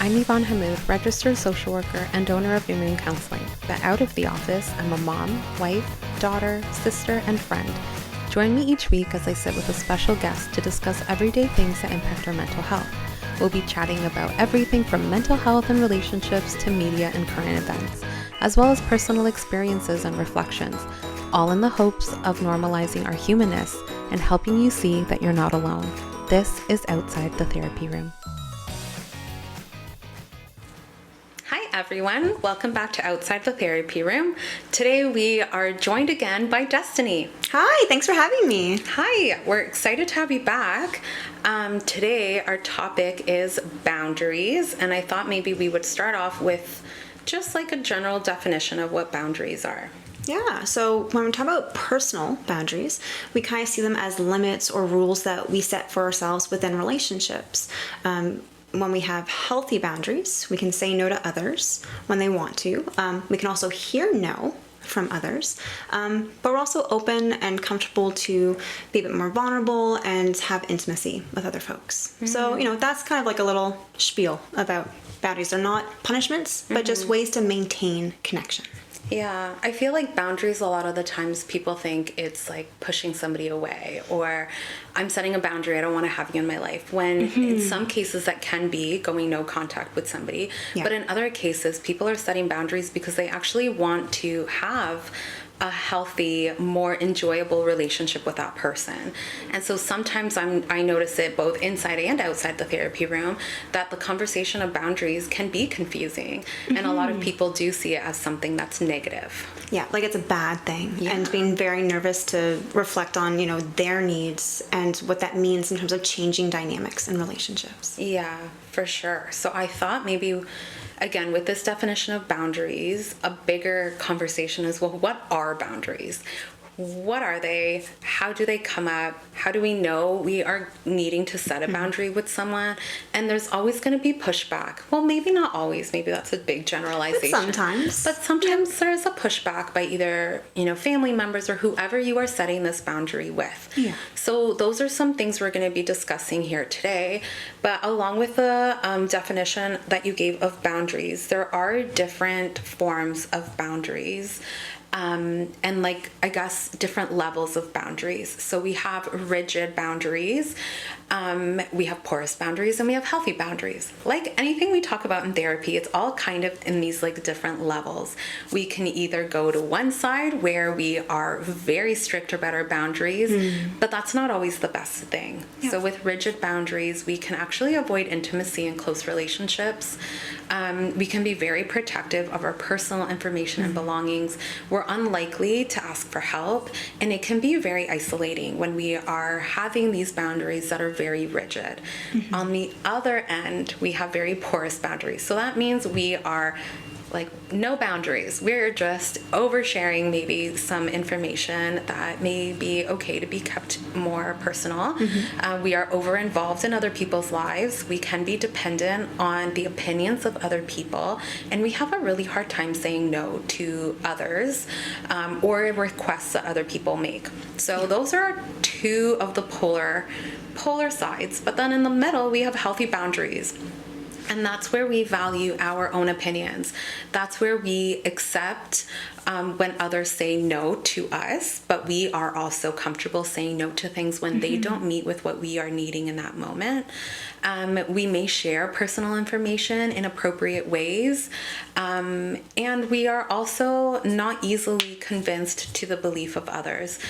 I'm Ivonne Hammoud, registered social worker and owner of New Moon Counseling, but out of the office, I'm a mom, wife, daughter, sister, and friend. Join me each week as I sit with a special guest to discuss everyday things that impact our mental health. We'll be chatting about everything from mental health and relationships to media and current events, as well as personal experiences and reflections, all in the hopes of normalizing our humanness and helping you see that you're not alone. This is Outside the Therapy Room. Hi everyone, welcome back to Outside the Therapy Room. Today we are joined again by Destinee. Hi, thanks for having me. Hi, we're excited to have you back. Today our topic is boundaries, and I thought maybe we would start off with just like a general definition of what boundaries are. Yeah, so when we talk about personal boundaries, we kind of see them as limits or rules that we set for ourselves within relationships. When we have healthy boundaries, we can say no to others when they want to. We can also hear no from others, but we're also open and comfortable to be a bit more vulnerable and have intimacy with other folks. Mm-hmm. So, that's kind of like a little spiel about boundaries. They're not punishments, but just ways to maintain connection. Yeah, I feel like boundaries, a lot of the times people think it's like pushing somebody away, or I'm setting a boundary, I don't want to have you in my life, when in some cases that can be going no contact with somebody. Yeah. But in other cases, people are setting boundaries because they actually want to have a healthy, more enjoyable relationship with that person. And so sometimes I notice it both inside and outside the therapy room that the conversation of boundaries can be confusing. And a lot of people do see it as something that's negative. Yeah, like it's a bad thing. Yeah. And being very nervous to reflect on, their needs and what that means in terms of changing dynamics in relationships. Yeah, for sure. So I thought maybe, again, with this definition of boundaries, a bigger conversation is, well, what are boundaries? What are they? How do they come up? How do we know we are needing to set a boundary with someone? And there's always going to be pushback. Well, maybe not always. Maybe that's a big generalization. But sometimes there is a pushback by either, family members or whoever you are setting this boundary with. Yeah. So those are some things we're going to be discussing here today. But along with the definition that you gave of boundaries, there are different forms of boundaries. And different levels of boundaries. So we have rigid boundaries, we have porous boundaries, and we have healthy boundaries. Like anything we talk about in therapy, it's all kind of in these different levels. We can either go to one side where we are very strict about our boundaries, but that's not always the best thing. Yeah. So with rigid boundaries, we can actually avoid intimacy in close relationships. We can be very protective of our personal information and belongings. We're unlikely to ask for help, and it can be very isolating when we are having these boundaries that are very rigid. On the other end, we have very porous boundaries. So that means we are no boundaries. We're just oversharing maybe some information that may be okay to be kept more personal. We are over involved in other people's lives. We can be dependent on the opinions of other people, and we have a really hard time saying no to others or requests that other people make. So those are two of the polar sides. But then in the middle, we have healthy boundaries. And that's where we value our own opinions. That's where we accept when others say no to us, but we are also comfortable saying no to things when they don't meet with what we are needing in that moment. We may share personal information in appropriate ways, and we are also not easily convinced to the belief of others.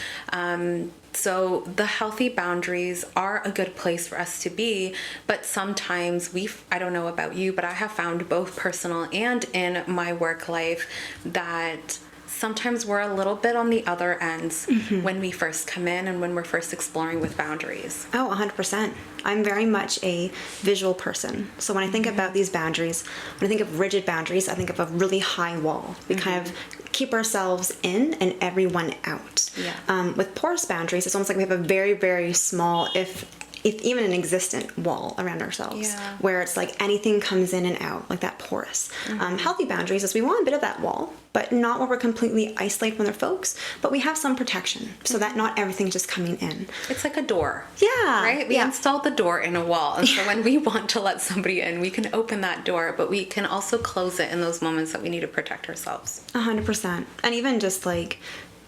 So the healthy boundaries are a good place for us to be, but sometimes I don't know about you, but I have found both personal and in my work life that sometimes we're a little bit on the other ends when we first come in and when we're first exploring with boundaries. Oh, 100%. I'm very much a visual person. So when I think about these boundaries, when I think of rigid boundaries, I think of a really high wall. We kind of keep ourselves in and everyone out. Yeah. With porous boundaries, it's almost like we have a very, very small, if if even an existent wall around ourselves, Yeah. where it's like anything comes in and out, like that porous. Healthy boundaries is we want a bit of that wall, but not where we're completely isolated from other folks, but we have some protection so that not everything's just coming in. It's like a door. Yeah. Right? We yeah. installed the door in a wall. And so when we want to let somebody in, we can open that door, but we can also close it in those moments that we need to protect ourselves. 100%. And even just like,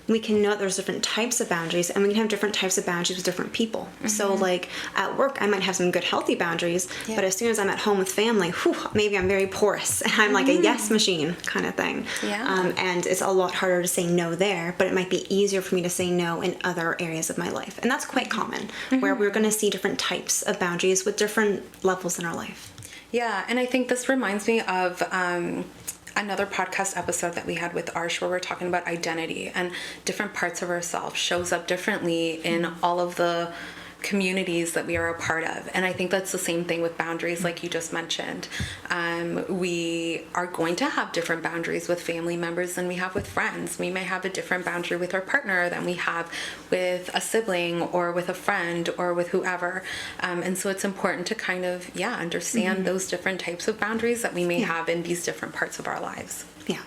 we can know that there's different types of boundaries, and we can have different types of boundaries with different people. So like at work, I might have some good healthy boundaries, but as soon as I'm at home with family, maybe I'm very porous and I'm like a yes machine kind of thing. Yeah. And it's a lot harder to say no there, but it might be easier for me to say no in other areas of my life. And that's quite common, where we're going to see different types of boundaries with different levels in our life. Yeah, and I think this reminds me of another podcast episode that we had with Arsh, where we're talking about identity, and different parts of ourselves shows up differently in all of the communities that we are a part of. And I think that's the same thing with boundaries, like you just mentioned. We are going to have different boundaries with family members than we have with friends. We may have a different boundary with our partner than we have with a sibling or with a friend or with whoever. And so it's important to kind of, understand those different types of boundaries that we may have in these different parts of our lives. Yeah.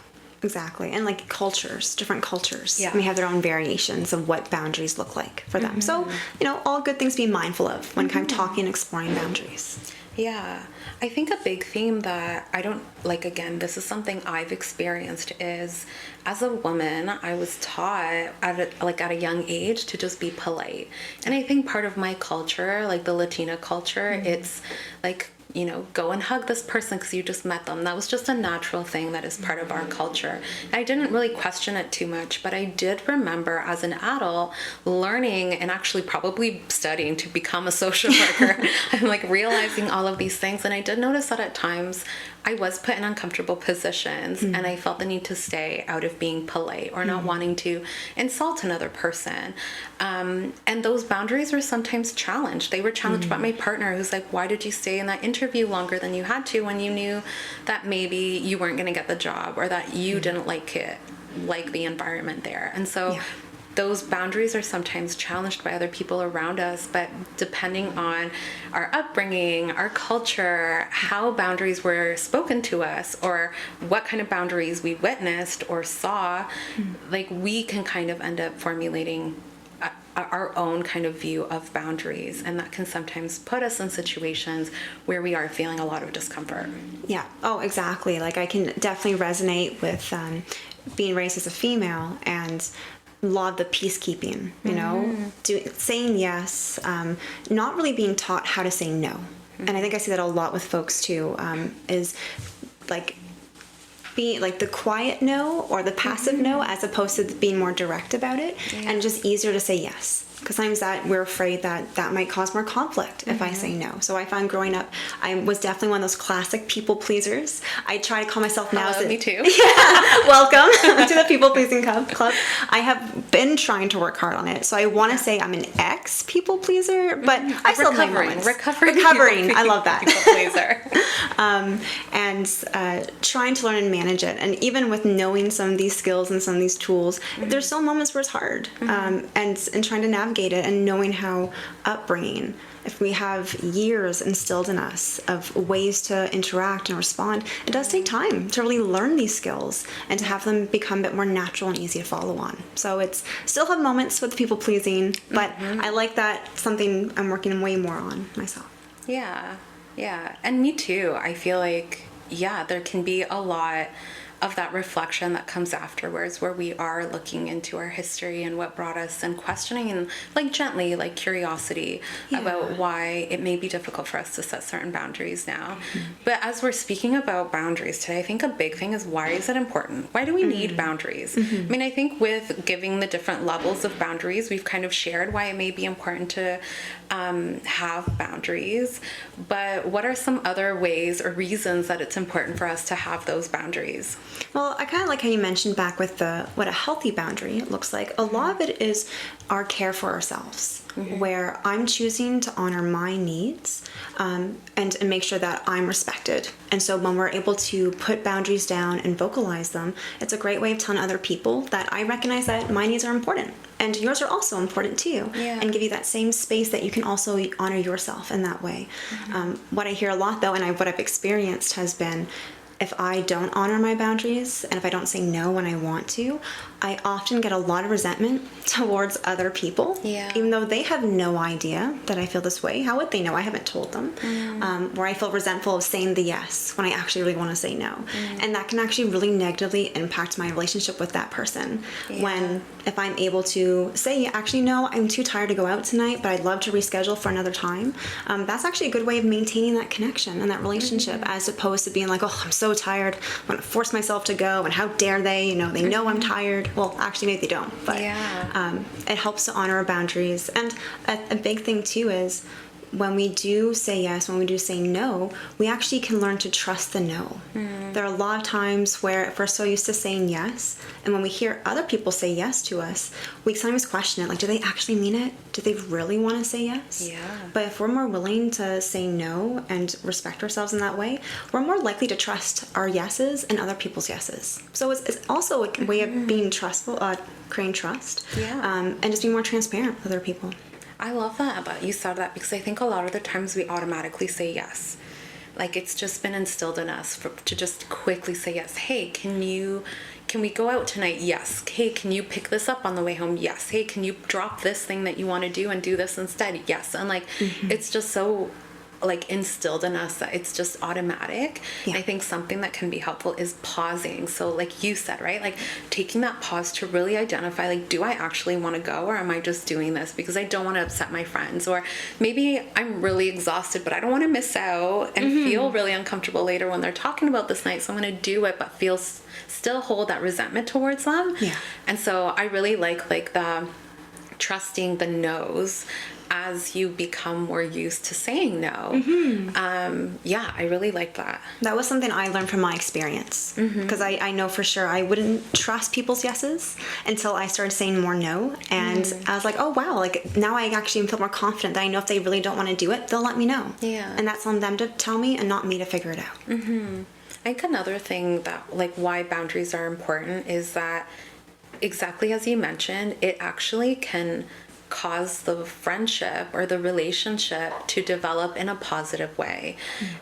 Exactly. And like cultures, different cultures Yeah. may have their own variations of what boundaries look like for them. So, all good things to be mindful of when kind of talking and exploring boundaries. Yeah. I think a big theme that I don't like, again, this is something I've experienced, is as a woman, I was taught at a young age to just be polite. And I think part of my culture, like the Latina culture, it's like, go and hug this person because you just met them. That was just a natural thing that is part of our culture. And I didn't really question it too much, but I did remember as an adult learning and actually probably studying to become a social worker and like realizing all of these things. And I did notice that at times I was put in uncomfortable positions and I felt the need to stay out of being polite or not wanting to insult another person. And those boundaries were sometimes challenged. They were challenged by my partner, who's like, why did you stay in that interview longer than you had to when you knew that maybe you weren't going to get the job or that you didn't like the environment there? And so those boundaries are sometimes challenged by other people around us, but depending on our upbringing, our culture, how boundaries were spoken to us, or what kind of boundaries we witnessed or saw, like we can kind of end up formulating our own kind of view of boundaries, and that can sometimes put us in situations where we are feeling a lot of discomfort. Yeah. Oh, exactly. Like I can definitely resonate with being raised as a female and law of the peacekeeping, saying yes, not really being taught how to say no. And I think I see that a lot with folks too, is like being like the quiet no or the passive no, as opposed to being more direct about it, and just easier to say yes. Because sometimes that we're afraid that might cause more conflict if I say no. So I found growing up, I was definitely one of those classic people pleasers. I try to call myself now. Me too. Yeah, welcome to the people pleasing club. I have been trying to work hard on it. So I want to say I'm an ex people pleaser, but I still have moments. Recovering. I love that. People pleaser. And trying to learn and manage it. And even with knowing some of these skills and some of these tools, there's still moments where it's hard. And trying to navigate it, and knowing how upbringing, if we have years instilled in us of ways to interact and respond, it does take time to really learn these skills and to have them become a bit more natural and easy to follow on. So it's still have moments with people pleasing, but I like that, something I'm working way more on myself. Yeah. And me too. I feel like, there can be a lot of that reflection that comes afterwards, where we are looking into our history and what brought us, and questioning, and like gently, like curiosity about why it may be difficult for us to set certain boundaries now. But as we're speaking about boundaries today, I think a big thing is, why is it important? Why do we need boundaries? I mean, I think with giving the different levels of boundaries, we've kind of shared why it may be important to have boundaries, but what are some other ways or reasons that it's important for us to have those boundaries? Well, I kind of like how you mentioned back with what a healthy boundary looks like. A lot of it is our care for ourselves, where I'm choosing to honor my needs and make sure that I'm respected. And so when we're able to put boundaries down and vocalize them, it's a great way of telling other people that I recognize that my needs are important and yours are also important too, and give you that same space that you can also honor yourself in that way. What I hear a lot though, and what I've experienced has been, if I don't honor my boundaries and if I don't say no when I want to, I often get a lot of resentment towards other people, even though they have no idea that I feel this way. How would they know? I haven't told them. Where I feel resentful of saying the yes when I actually really want to say no. And that can actually really negatively impact my relationship with that person. When, if I'm able to say, actually, no, I'm too tired to go out tonight, but I'd love to reschedule for another time, that's actually a good way of maintaining that connection and that relationship, as opposed to being like, oh, I'm so tired, I'm going to force myself to go, and how dare they, they know I'm tired. Well, actually, maybe they don't, but it helps to honor our boundaries. And a big thing too is, when we do say yes, when we do say no, we actually can learn to trust the no. There are a lot of times where if we're so used to saying yes, and when we hear other people say yes to us, we sometimes question it, like, do they actually mean it? Do they really want to say yes? But if we're more willing to say no and respect ourselves in that way, we're more likely to trust our yeses and other people's yeses. So it's also a way of being trustful, creating trust, and just being more transparent with other people. I love that you said that, because I think a lot of the times we automatically say yes. Like, it's just been instilled in us to just quickly say yes. Hey, can we go out tonight? Yes. Hey, can you pick this up on the way home? Yes. Hey, can you drop this thing that you want to do and do this instead? Yes. And it's just so instilled in us that it's just automatic. I think something that can be helpful is pausing. So like you said, right? Like taking that pause to really identify, like, do I actually want to go, or am I just doing this because I don't want to upset my friends? Or maybe I'm really exhausted, but I don't want to miss out and feel really uncomfortable later when they're talking about this night. So I'm going to do it, but still hold that resentment towards them. And so I really like the trusting the no's as you become more used to saying no. I really like that. That was something I learned from my experience, because I know for sure I wouldn't trust people's yeses until I started saying more no, and I was like, oh wow, like now I actually feel more confident that I know if they really don't want to do it, they'll let me know. And that's on them to tell me and not me to figure it out. I think another thing that why boundaries are important is that, exactly as you mentioned, it actually can cause the friendship or the relationship to develop in a positive way.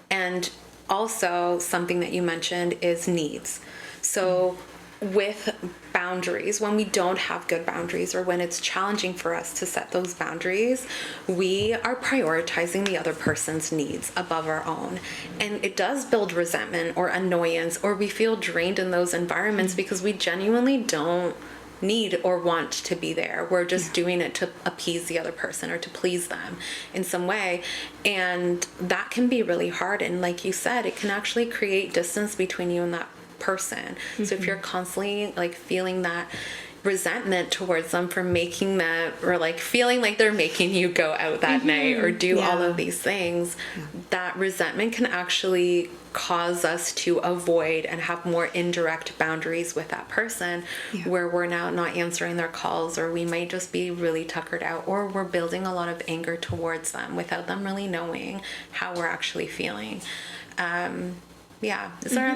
And also something that you mentioned is needs. So with boundaries, when we don't have good boundaries, or when it's challenging for us to set those boundaries, we are prioritizing the other person's needs above our own. And it does build resentment or annoyance, or we feel drained in those environments because we genuinely don't need or want to be there. We're just doing it to appease the other person or to please them in some way. And that can be really hard. And like you said, it can actually create distance between you and that person. So if you're constantly feeling that resentment towards them for making that, or feeling like they're making you go out that night or do all of these things, that resentment can actually cause us to avoid and have more indirect boundaries with that person, where we're now not answering their calls, or we might just be really tuckered out, or we're building a lot of anger towards them without them really knowing how we're actually feeling. Is there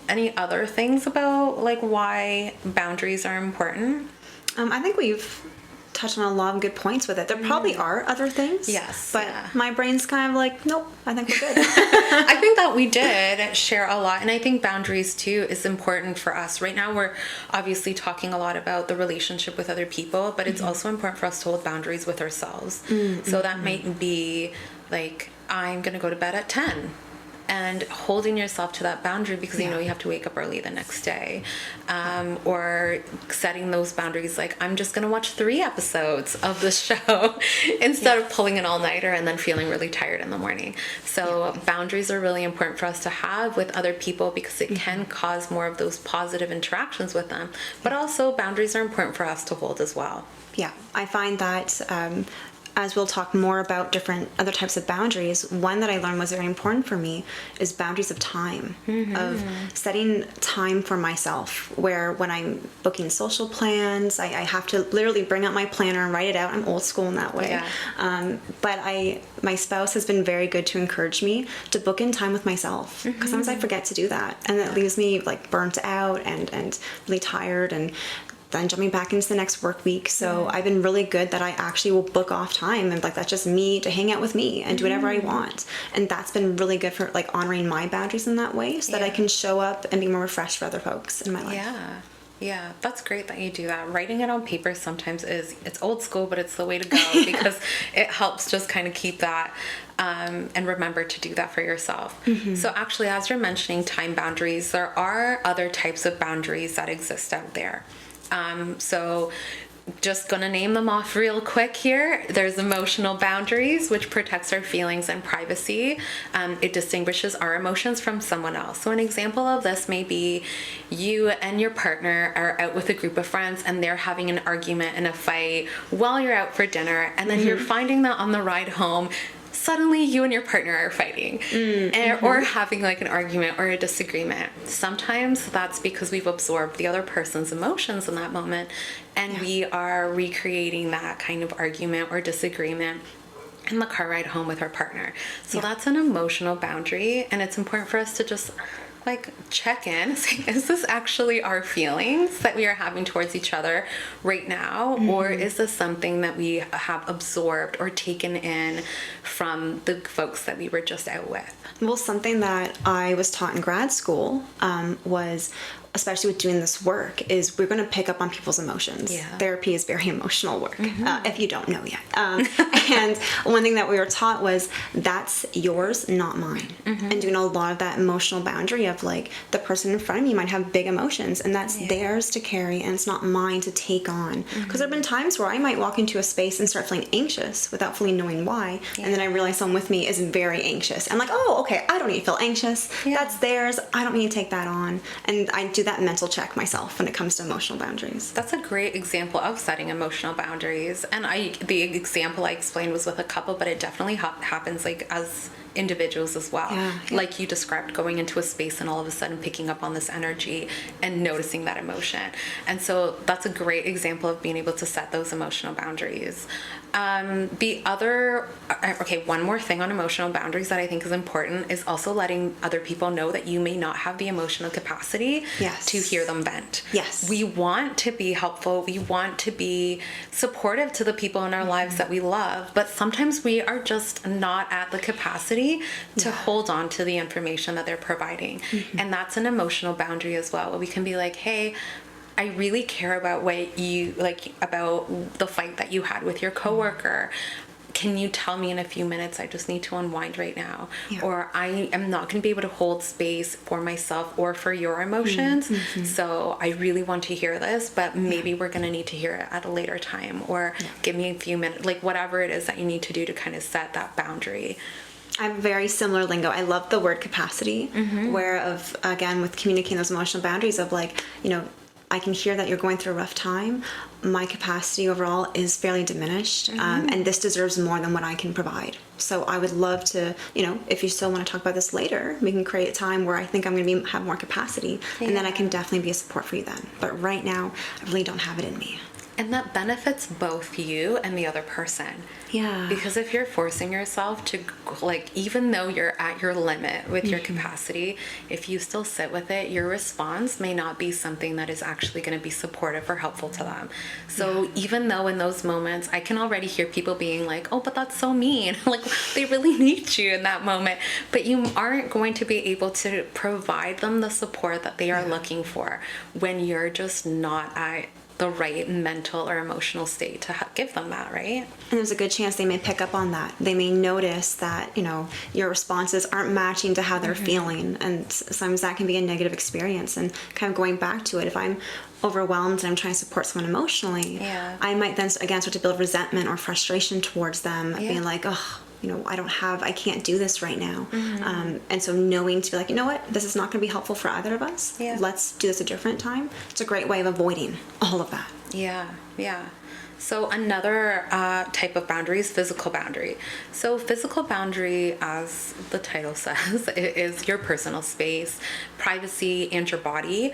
any other things about why boundaries are important? I think we've touched on a lot of good points with it. There probably are other things. But my brain's kind of like, nope, I think we're good. I think that we did share a lot. And I think boundaries too is important for us. Right now we're obviously talking a lot about the relationship with other people, but it's also important for us to hold boundaries with ourselves. So that might be I'm going to go to bed at 10. And holding yourself to that boundary because you know you have to wake up early the next day, or setting those boundaries I'm just going to watch 3 episodes of the show instead of pulling an all-nighter and then feeling really tired in the morning. So boundaries are really important for us to have with other people because it can cause more of those positive interactions with them. But also boundaries are important for us to hold as well. I find that as we'll talk more about different other types of boundaries, one that I learned was very important for me is boundaries of time, of setting time for myself, where when I'm booking social plans, I have to literally bring out my planner and write it out. I'm old school in that way. But my spouse has been very good to encourage me to book in time with myself, because sometimes I forget to do that, and it leaves me burnt out and really tired. And then jumping back into the next work week. So I've been really good that I actually will book off time and like that's just me to hang out with me and do whatever I want. And that's been really good for like honoring my boundaries in that way so that I can show up and be more refreshed for other folks in my life. Yeah. Yeah, that's great that you do that. Writing it on paper sometimes it's old school, but it's the way to go because it helps just kind of keep that and remember to do that for yourself. So actually, as you're mentioning time boundaries, there are other types of boundaries that exist out there. So just gonna name them off real quick here. There's emotional boundaries, which protects our feelings and privacy. It distinguishes our emotions from someone else. So an example of this may be you and your partner are out with a group of friends and they're having an argument and a fight while you're out for dinner, and then you're finding that on the ride home suddenly you and your partner are fighting or having like an argument or a disagreement. Sometimes that's because we've absorbed the other person's emotions in that moment and we are recreating that kind of argument or disagreement in the car ride home with our partner. So that's an emotional boundary, and it's important for us to just like check in, say, is this actually our feelings that we are having towards each other right now? Or is this something that we have absorbed or taken in from the folks that we were just out with? Well, something that I was taught in grad school was, especially with doing this work, is we're going to pick up on people's emotions. Yeah. Therapy is very emotional work, if you don't know yet. And one thing that we were taught was that's yours, not mine. And doing a lot of that emotional boundary of like the person in front of me might have big emotions and that's theirs to carry and it's not mine to take on. Because there have been times where I might walk into a space and start feeling anxious without fully knowing why. And then I realize someone with me is very anxious. I'm like, oh, okay, I don't need to feel anxious. That's theirs. I don't need to take that on. And I do that mental check myself when it comes to emotional boundaries. That's a great example of setting emotional boundaries. And the example I explained was with a couple, but it definitely happens like as individuals as well. Like you described, going into a space and all of a sudden picking up on this energy and noticing that emotion. And so that's a great example of being able to set those emotional boundaries. One more thing on emotional boundaries that I think is important is also letting other people know that you may not have the emotional capacity to hear them vent. We want to be helpful. We want to be supportive to the people in our lives that we love, but sometimes we are just not at the capacity to hold on to the information that they're providing. And that's an emotional boundary as well. We can be like, hey, I really care about what you like about the fight that you had with your coworker. Can you tell me in a few minutes? I just need to unwind right now. Or I am not going to be able to hold space for myself or for your emotions. So I really want to hear this, but maybe we're going to need to hear it at a later time, or give me a few minutes, like whatever it is that you need to do to kind of set that boundary. I have very similar lingo. I love the word capacity, where of, again, with communicating those emotional boundaries of like, you know, I can hear that you're going through a rough time. My capacity overall is fairly diminished, and this deserves more than what I can provide. So I would love to, you know, if you still want to talk about this later, we can create a time where I think I'm going to have more capacity, and then I can definitely be a support for you then. But right now, I really don't have it in me. And that benefits both you and the other person. Because if you're forcing yourself to, like, even though you're at your limit with your capacity, if you still sit with it, your response may not be something that is actually going to be supportive or helpful to them. So even though in those moments, I can already hear people being like, oh, but that's so mean. Like, they really need you in that moment. But you aren't going to be able to provide them the support that they are looking for when you're just not at the right mental or emotional state to give them that, right? And there's a good chance they may pick up on that. They may notice that, you know, your responses aren't matching to how they're feeling. And sometimes that can be a negative experience. And kind of going back to it, if I'm overwhelmed and I'm trying to support someone emotionally, I might then again start to build resentment or frustration towards them, being like, oh, you know, I can't do this right now. And so knowing to be like, you know what, this is not going to be helpful for either of us. Let's do this a different time. It's a great way of avoiding all of that. So another type of boundary is physical boundary. So physical boundary, as the title says, it is your personal space, privacy, and your body.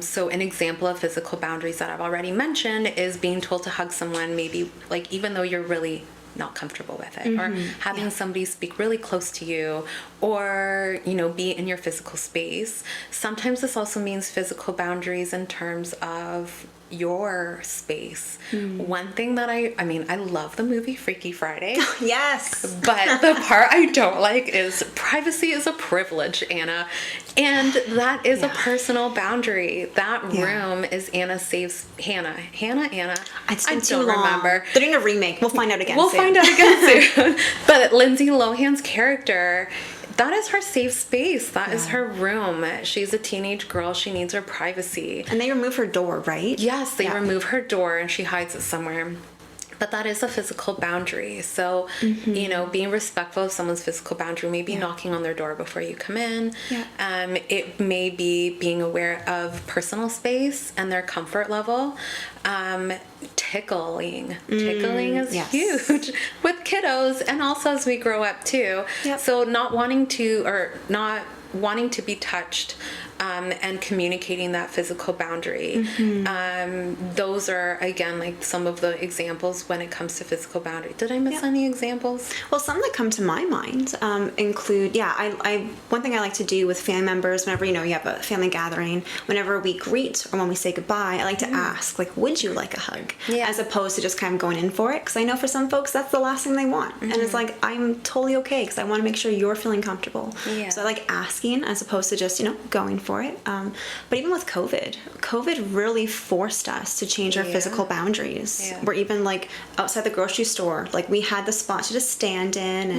So an example of physical boundaries that I've already mentioned is being told to hug someone, maybe like even though you're really not comfortable with it, or having somebody speak really close to you, or, you know, be in your physical space. Sometimes this also means physical boundaries in terms of your space. One thing that I mean, I love the movie Freaky Friday. Yes. But the part I don't like is privacy is a privilege, Anna. And that is a personal boundary. That room is Anna saves Anna. It's I been too don't long. remember. They're doing a remake. We'll find out again We'll soon. find out again soon. But Lindsay Lohan's character, that is her safe space. That is her room. She's a teenage girl. She needs her privacy. And they remove her door, right? Yes, they remove her door and she hides it somewhere. But that is a physical boundary. So, you know, being respectful of someone's physical boundary, maybe knocking on their door before you come in. Yeah. It may be being aware of personal space and their comfort level. Tickling is huge with kiddos and also as we grow up too. Yep. So not wanting to be touched and communicating that physical boundary. Those are, again, like some of the examples when it comes to physical boundary. Did I miss any examples? Well, some that come to my mind include, I one thing I like to do with family members, whenever, you know, you have a family gathering, whenever we greet or when we say goodbye, I like to ask, like, would you like a hug? As opposed to just kind of going in for it. Because I know for some folks, that's the last thing they want. And it's like, I'm totally okay because I want to make sure you're feeling comfortable. So I like asking as opposed to just, you know, going for it. But even with COVID really forced us to change our physical boundaries. We're even like outside the grocery store, like we had the spot to just stand in,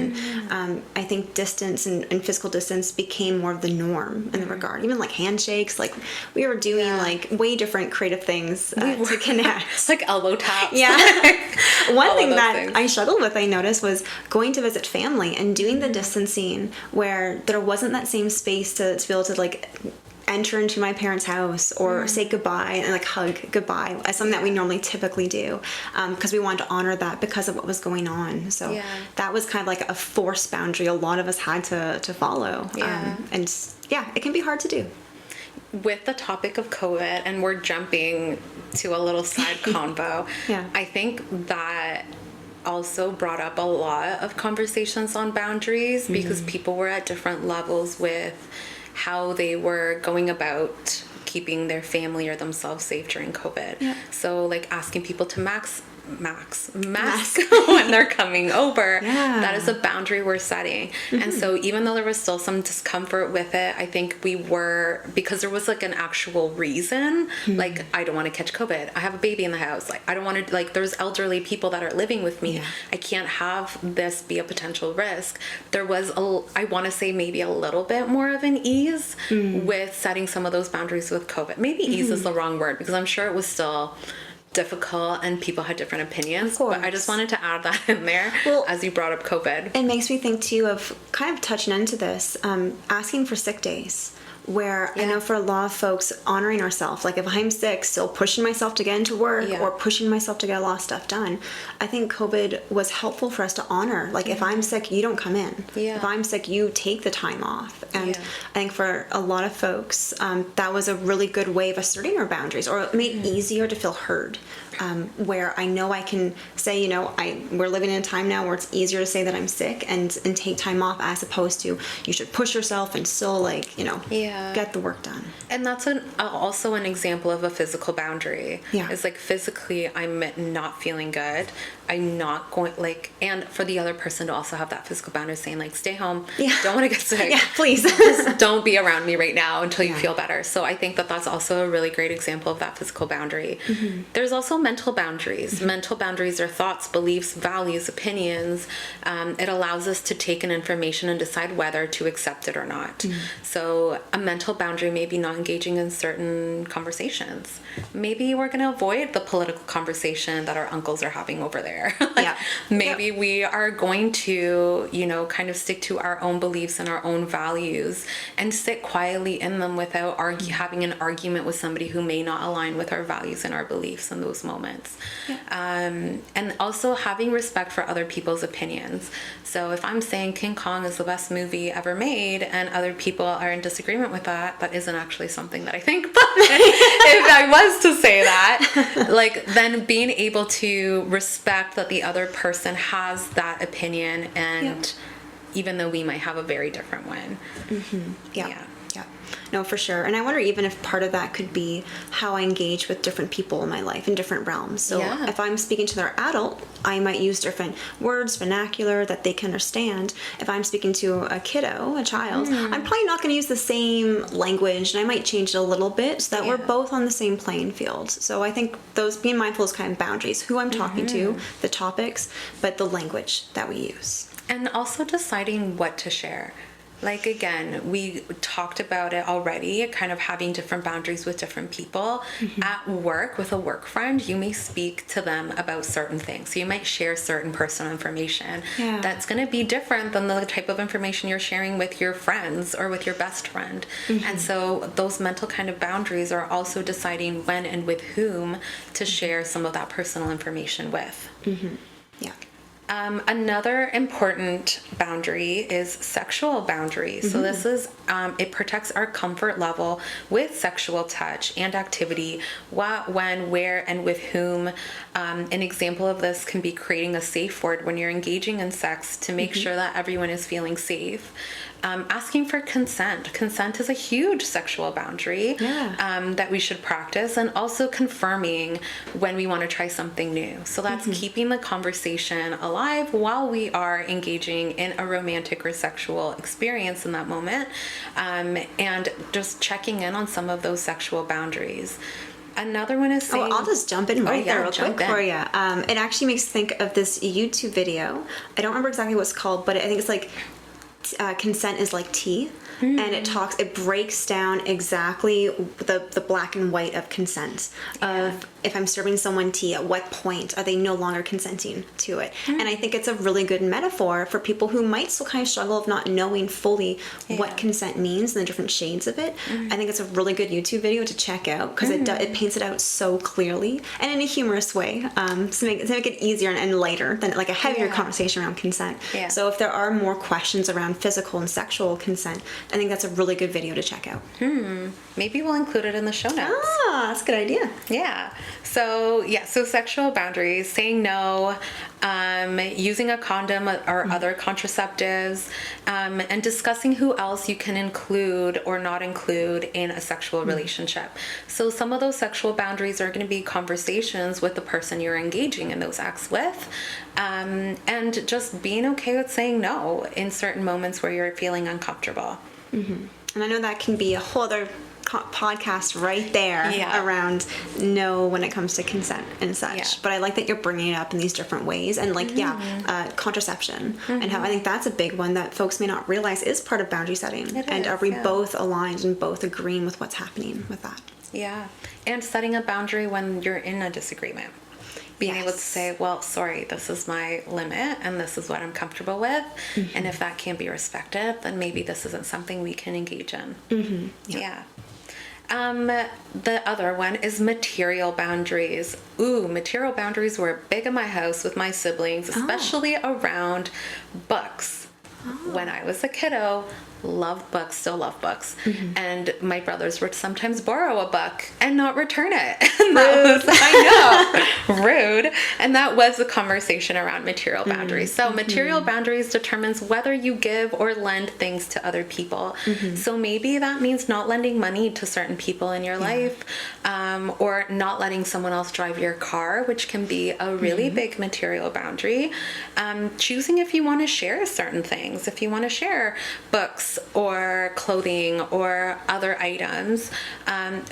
and I think distance and physical distance became more of the norm in the regard. Even like handshakes, like we were doing like way different creative things to connect. Like elbow taps. One thing that I struggled with, I noticed, was going to visit family and doing the distancing where there wasn't that same space to be able to like enter into my parents' house or say goodbye and like hug goodbye as something that we normally typically do because we wanted to honor that because of what was going on. So that was kind of like a forced boundary a lot of us had to follow. And it can be hard to do. With the topic of COVID, and we're jumping to a little side convo, I think that also brought up a lot of conversations on boundaries because people were at different levels with how they were going about keeping their family or themselves safe during COVID. So like asking people to mask when they're coming over, that is a boundary we're setting. And so even though there was still some discomfort with it, I think we were, because there was like an actual reason, like I don't want to catch COVID, I have a baby in the house, like I don't want to, like there's elderly people that are living with me, I can't have this be a potential risk. There was I want to say maybe a little bit more of an ease with setting some of those boundaries with COVID. Maybe ease is the wrong word because I'm sure it was still difficult and people had different opinions, but I just wanted to add that in there as you brought up COVID. It makes me think too of kind of touching into this, asking for sick days. Where I know for a lot of folks, honoring ourselves, like if I'm sick, still pushing myself to get into work or pushing myself to get a lot of stuff done. I think COVID was helpful for us to honor, like if I'm sick, you don't come in. If I'm sick, you take the time off. And I think for a lot of folks, that was a really good way of asserting our boundaries, or it made it easier to feel heard. Where I know I can say, you know, we're living in a time now where it's easier to say that I'm sick and take time off as opposed to you should push yourself and still like, you know, get the work done. And that's also an example of a physical boundary. It's like physically I'm not feeling good. I'm not going and for the other person to also have that physical boundary saying like, stay home. Don't want to get sick. Please. Just don't be around me right now until you feel better. So I think that that's also a really great example of that physical boundary. There's also mental boundaries. Mental boundaries are thoughts, beliefs, values, opinions. It allows us to take in information and decide whether to accept it or not. So a mental boundary may be not engaging in certain conversations. Maybe we're going to avoid the political conversation that our uncles are having over there. Maybe we are going to, you know, kind of stick to our own beliefs and our own values and sit quietly in them without having an argument with somebody who may not align with our values and our beliefs in those moments. And also having respect for other people's opinions. So if I'm saying King Kong is the best movie ever made and other people are in disagreement with that, that isn't actually something that I think. But if I was to say that, like then being able to respect that the other person has that opinion and even though we might have a very different one. Yeah, no, for sure. And I wonder even if part of that could be how I engage with different people in my life in different realms. So if I'm speaking to their adult, I might use different words, vernacular that they can understand. If I'm speaking to a kiddo, a child, I'm probably not going to use the same language, and I might change it a little bit so that we're both on the same playing field. So I think those, being mindful is kind of boundaries, who I'm talking to, the topics, but the language that we use. And also deciding what to share. Like, again, we talked about it already, kind of having different boundaries with different people. At work, with a work friend, you may speak to them about certain things. So you might share certain personal information. That's going to be different than the type of information you're sharing with your friends or with your best friend. And so those mental kind of boundaries are also deciding when and with whom to share some of that personal information with. Yeah. Another important boundary is sexual boundaries. So this is, it protects our comfort level with sexual touch and activity, what, when, where, and with whom. An example of this can be creating a safe word when you're engaging in sex to make sure that everyone is feeling safe. Asking for consent. Consent is a huge sexual boundary that we should practice, and also confirming when we want to try something new. So that's keeping the conversation alive while we are engaging in a romantic or sexual experience in that moment, and just checking in on some of those sexual boundaries. Another one is saying... I'll just jump in right there real quick for you. It actually makes me think of this YouTube video. I don't remember exactly what it's called, but I think it's like... consent is like tea, and it breaks down exactly the black and white of consent, of if I'm serving someone tea, at what point are they no longer consenting to it. And I think it's a really good metaphor for people who might still kind of struggle of not knowing fully what consent means and the different shades of it. I think it's a really good YouTube video to check out, because it paints it out so clearly and in a humorous way, to make it easier and lighter than like a heavier conversation around consent. So if there are more questions around physical and sexual consent, I think that's a really good video to check out. Maybe we'll include it in the show notes. That's a good idea. So sexual boundaries, saying no, using a condom or other contraceptives, and discussing who else you can include or not include in a sexual relationship. So some of those sexual boundaries are going to be conversations with the person you're engaging in those acts with, and just being okay with saying no in certain moments where you're feeling uncomfortable. And I know that can be a whole other podcast right there around no when it comes to consent and such. But I like that you're bringing it up in these different ways, and like contraception, and how I think that's a big one that folks may not realize is part of boundary setting. Are we both aligned and both agreeing with what's happening with that? And setting a boundary when you're in a disagreement. Being able to say, well, sorry, this is my limit and this is what I'm comfortable with. And if that can't be respected, then maybe this isn't something we can engage in. The other one is material boundaries. Material boundaries were big in my house with my siblings, especially around books. When I was a kiddo, loved books, still love books. And my brothers would sometimes borrow a book and not return it. And that was, I know, rude. And that was the conversation around material boundaries. So material boundaries determines whether you give or lend things to other people. So maybe that means not lending money to certain people in your life, or not letting someone else drive your car, which can be a really big material boundary. Choosing if you want to share certain things, if you want to share books or clothing or other items,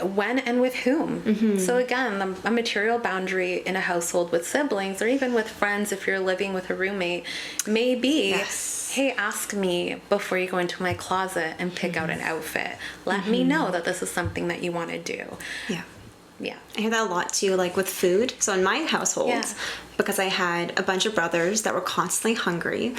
when and with whom. So again, a material boundary in a household with siblings or even with friends, if you're living with a roommate, may be, hey, ask me before you go into my closet and pick out an outfit. Let me know that this is something that you want to do. I hear that a lot too, like with food. So in my household, because I had a bunch of brothers that were constantly hungry,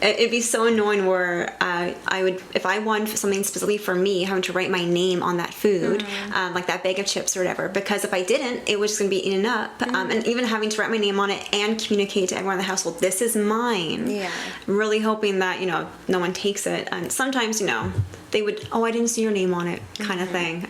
it'd be so annoying where I would, if I wanted something specifically for me, having to write my name on that food, like that bag of chips or whatever, because if I didn't, it was just going to be eaten up. And even having to write my name on it and communicate to everyone in the household, this is mine. Really hoping that, no one takes it. And sometimes, they would, I didn't see your name on it kind of thing.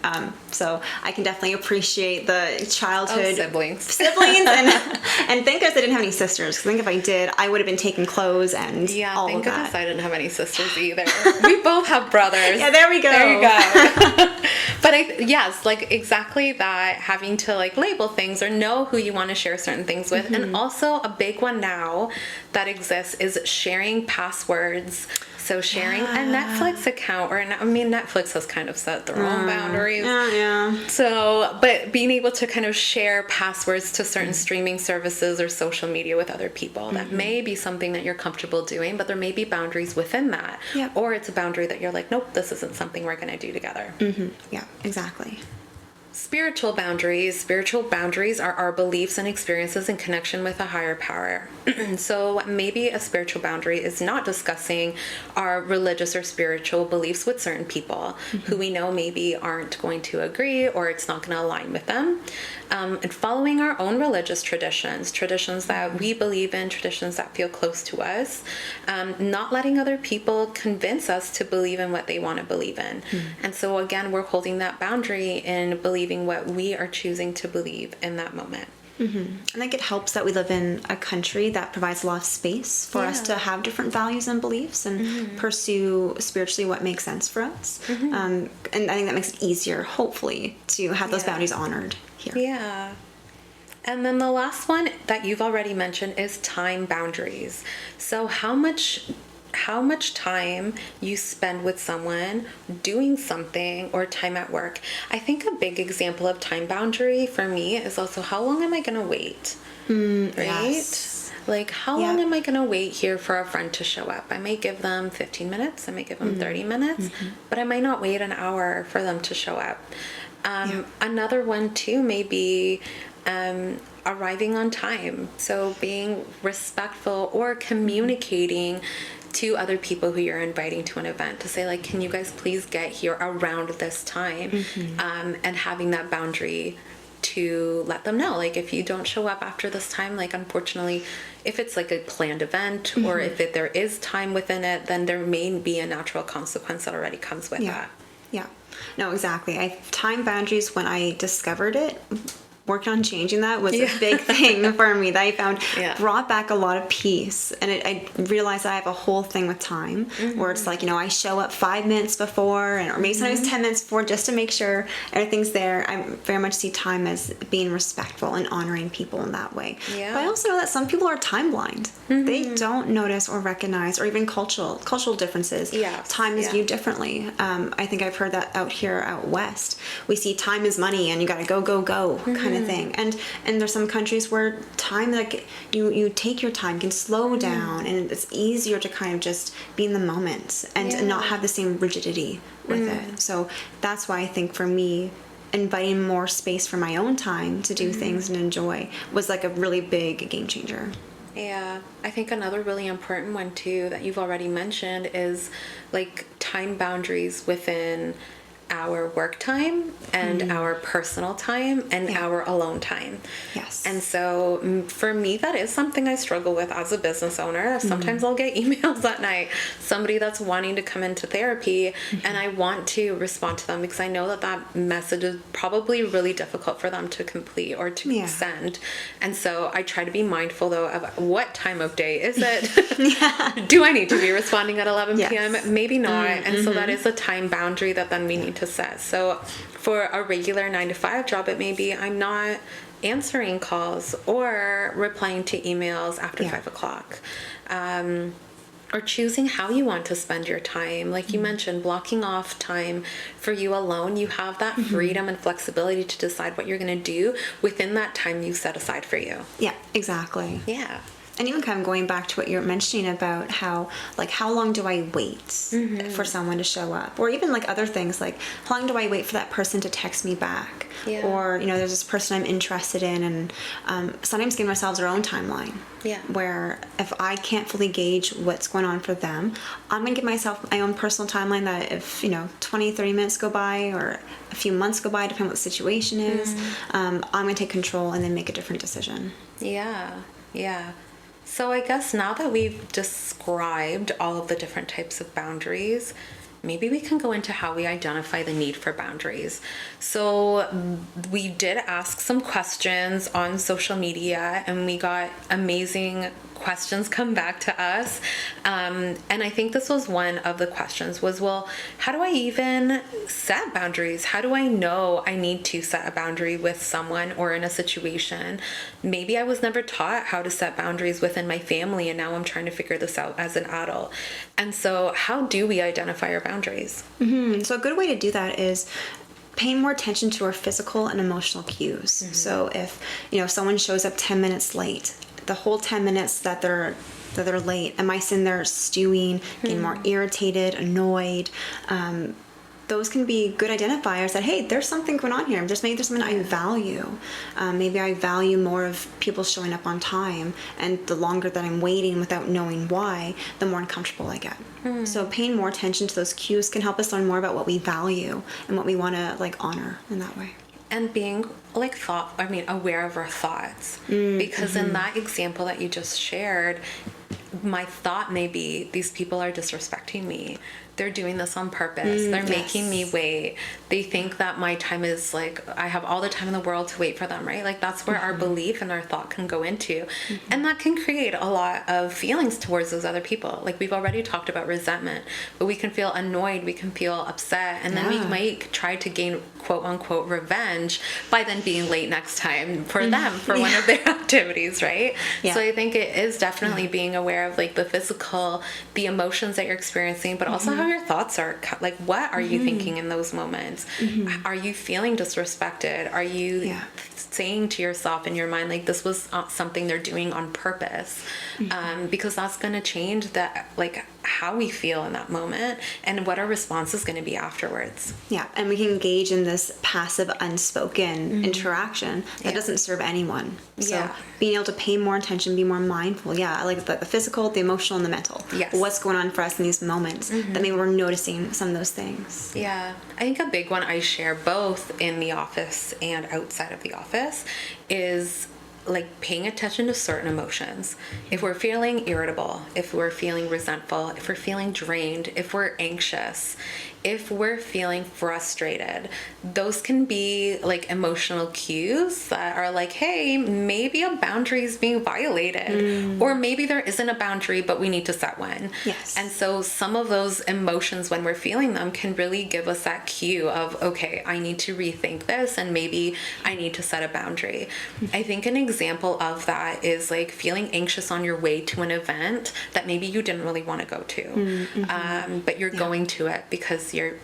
So I can definitely appreciate the childhood siblings and And thank goodness I didn't have any sisters. 'Cause I think if I did, I would have been taking clothes and all thank of goodness that. I didn't have any sisters either. We both have brothers. Yeah, there we go. There you go. But yes, like exactly that, having to like label things or know who you want to share certain things with. And also a big one now that exists is sharing passwords. So sharing a Netflix account, Netflix has kind of set their own boundaries. Yeah. So, but being able to kind of share passwords to certain streaming services or social media with other people, that may be something that you're comfortable doing, but there may be boundaries within that. Yep. Or it's a boundary that you're like, nope, this isn't something we're going to do together. Yeah, exactly. Spiritual boundaries. Spiritual boundaries are our beliefs and experiences in connection with a higher power. So maybe a spiritual boundary is not discussing our religious or spiritual beliefs with certain people who we know maybe aren't going to agree or it's not going to align with them. And following our own religious traditions that we believe in, traditions that feel close to us, not letting other people convince us to believe in what they want to believe in. And so again, we're holding that boundary in believing what we are choosing to believe in that moment. I think it helps that we live in a country that provides a lot of space for us to have different values and beliefs and pursue spiritually what makes sense for us. And I think that makes it easier, hopefully, to have those boundaries honored here. Yeah. And then the last one that you've already mentioned is time boundaries. So how much time you spend with someone doing something or time at work. I think a big example of time boundary for me is also how long am I going to wait? Right? Yes. Like how long am I going to wait here for a friend to show up? I may give them 15 minutes, I may give them 30 minutes, but I might not wait an hour for them to show up. Another one too may be arriving on time. So being respectful or communicating to other people who you're inviting to an event to say like, can you guys please get here around this time? And having that boundary to let them know, like if you don't show up after this time, like unfortunately, if it's like a planned event or if there is time within it, then there may be a natural consequence that already comes with that. Yeah. No, exactly. Time boundaries, when I discovered it, working on changing that was a big thing for me that I found brought back a lot of peace. And I realized that I have a whole thing with time where it's like, I show up 5 minutes before or maybe sometimes 10 minutes before just to make sure everything's there. I very much see time as being respectful and honoring people in that way. Yeah. But I also know that some people are time blind. They don't notice or recognize or even cultural differences. Time is viewed differently. I think I've heard that out here out west. We see time is money and you got to go kind of thing. And there's some countries where time, like you take your time, can slow down, and it's easier to kind of just be in the moment and not have the same rigidity with it. So that's why I think for me, inviting more space for my own time to do things and enjoy was like a really big game changer. Yeah, I think another really important one too that you've already mentioned is like time boundaries within our work time and our personal time and our alone time. Yes. And so for me, that is something I struggle with as a business owner. Sometimes I'll get emails at night, somebody that's wanting to come into therapy, and I want to respond to them because I know that message is probably really difficult for them to complete or to send. And so I try to be mindful though of what time of day is it? Do I need to be responding at 11 p.m.? Maybe not. And so that is a time boundary that then we need to set. So for a regular 9-to-5 job, it may be I'm not answering calls or replying to emails after 5 o'clock. Or choosing how you want to spend your time. Like you mentioned, blocking off time for you alone. You have that freedom and flexibility to decide what you're going to do within that time you set aside for you. Yeah, exactly. Yeah. And even kind of going back to what you were mentioning about how long do I wait for someone to show up? Or even like other things, like how long do I wait for that person to text me back? Yeah. Or, there's this person I'm interested in, and sometimes giving ourselves our own timeline. Yeah. Where if I can't fully gauge what's going on for them, I'm going to give myself my own personal timeline that if, 20, 30 minutes go by or a few months go by, depending on what the situation is, I'm going to take control and then make a different decision. Yeah. Yeah. So I guess now that we've described all of the different types of boundaries, maybe we can go into how we identify the need for boundaries. So we did ask some questions on social media, and we got amazing questions come back to us. And I think this was one of the questions was, well, how do I even set boundaries? How do I know I need to set a boundary with someone or in a situation? Maybe I was never taught how to set boundaries within my family, and now I'm trying to figure this out as an adult. And so how do we identify our boundaries? So a good way to do that is paying more attention to our physical and emotional cues. So if, someone shows up 10 minutes late, the whole 10 minutes that they're late, am I sitting there stewing, getting more irritated, annoyed? Those can be good identifiers that, hey, there's something going on here. Maybe there's something I value. Maybe I value more of people showing up on time, and the longer that I'm waiting without knowing why, the more uncomfortable I get. So paying more attention to those cues can help us learn more about what we value and what we want to honor in that way. And being aware of our thoughts. Because in that example that you just shared, my thought may be, these people are disrespecting me. They're doing this on purpose. They're making me wait. They think that my time is I have all the time in the world to wait for them, right? That's where our belief and our thought can go into. And that can create a lot of feelings towards those other people. We've already talked about resentment, but we can feel annoyed, we can feel upset, and then we might try to gain quote unquote revenge by then being late next time for them for one of their activities, right? So I think it is definitely being aware of the physical, the emotions that you're experiencing, but also how your thoughts are. What are you thinking in those moments? Are you feeling disrespected? Are you saying to yourself in your mind, this was something they're doing on purpose? Because that's going to change that, how we feel in that moment and what our response is going to be afterwards. Yeah, and we can engage in this passive, unspoken interaction that doesn't serve anyone. So being able to pay more attention, be more mindful. The physical, the emotional, and the mental. What's going on for us in these moments that maybe we're noticing some of those things. I think a big one I share both in the office and outside of the office is paying attention to certain emotions. If we're feeling irritable, if we're feeling resentful, if we're feeling drained, if we're anxious, if we're feeling frustrated, those can be emotional cues that are hey, maybe a boundary is being violated, or maybe there isn't a boundary, but we need to set one. And so some of those emotions, when we're feeling them, can really give us that cue of, okay, I need to rethink this, and maybe I need to set a boundary. I think an example of that is feeling anxious on your way to an event that maybe you didn't really want to go to, but you're going to it because you're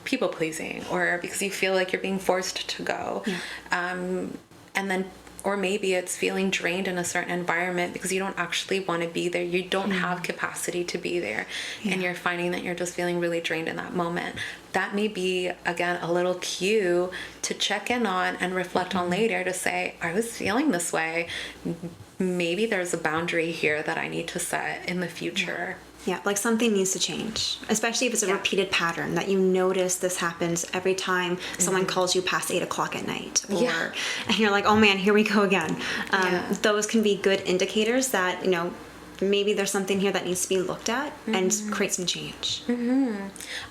people pleasing, or because you feel like you're being forced to go. And then, or maybe it's feeling drained in a certain environment because you don't actually want to be there. You don't have capacity to be there. And you're finding that you're just feeling really drained in that moment. That may be, again, a little cue to check in on and reflect on later to say, I was feeling this way. Maybe there's a boundary here that I need to set in the future. Something needs to change, especially if it's a repeated pattern that you notice this happens every time someone calls you past 8 o'clock at night, and you're like, oh man, here we go again. Those can be good indicators that, maybe there's something here that needs to be looked at and create some change.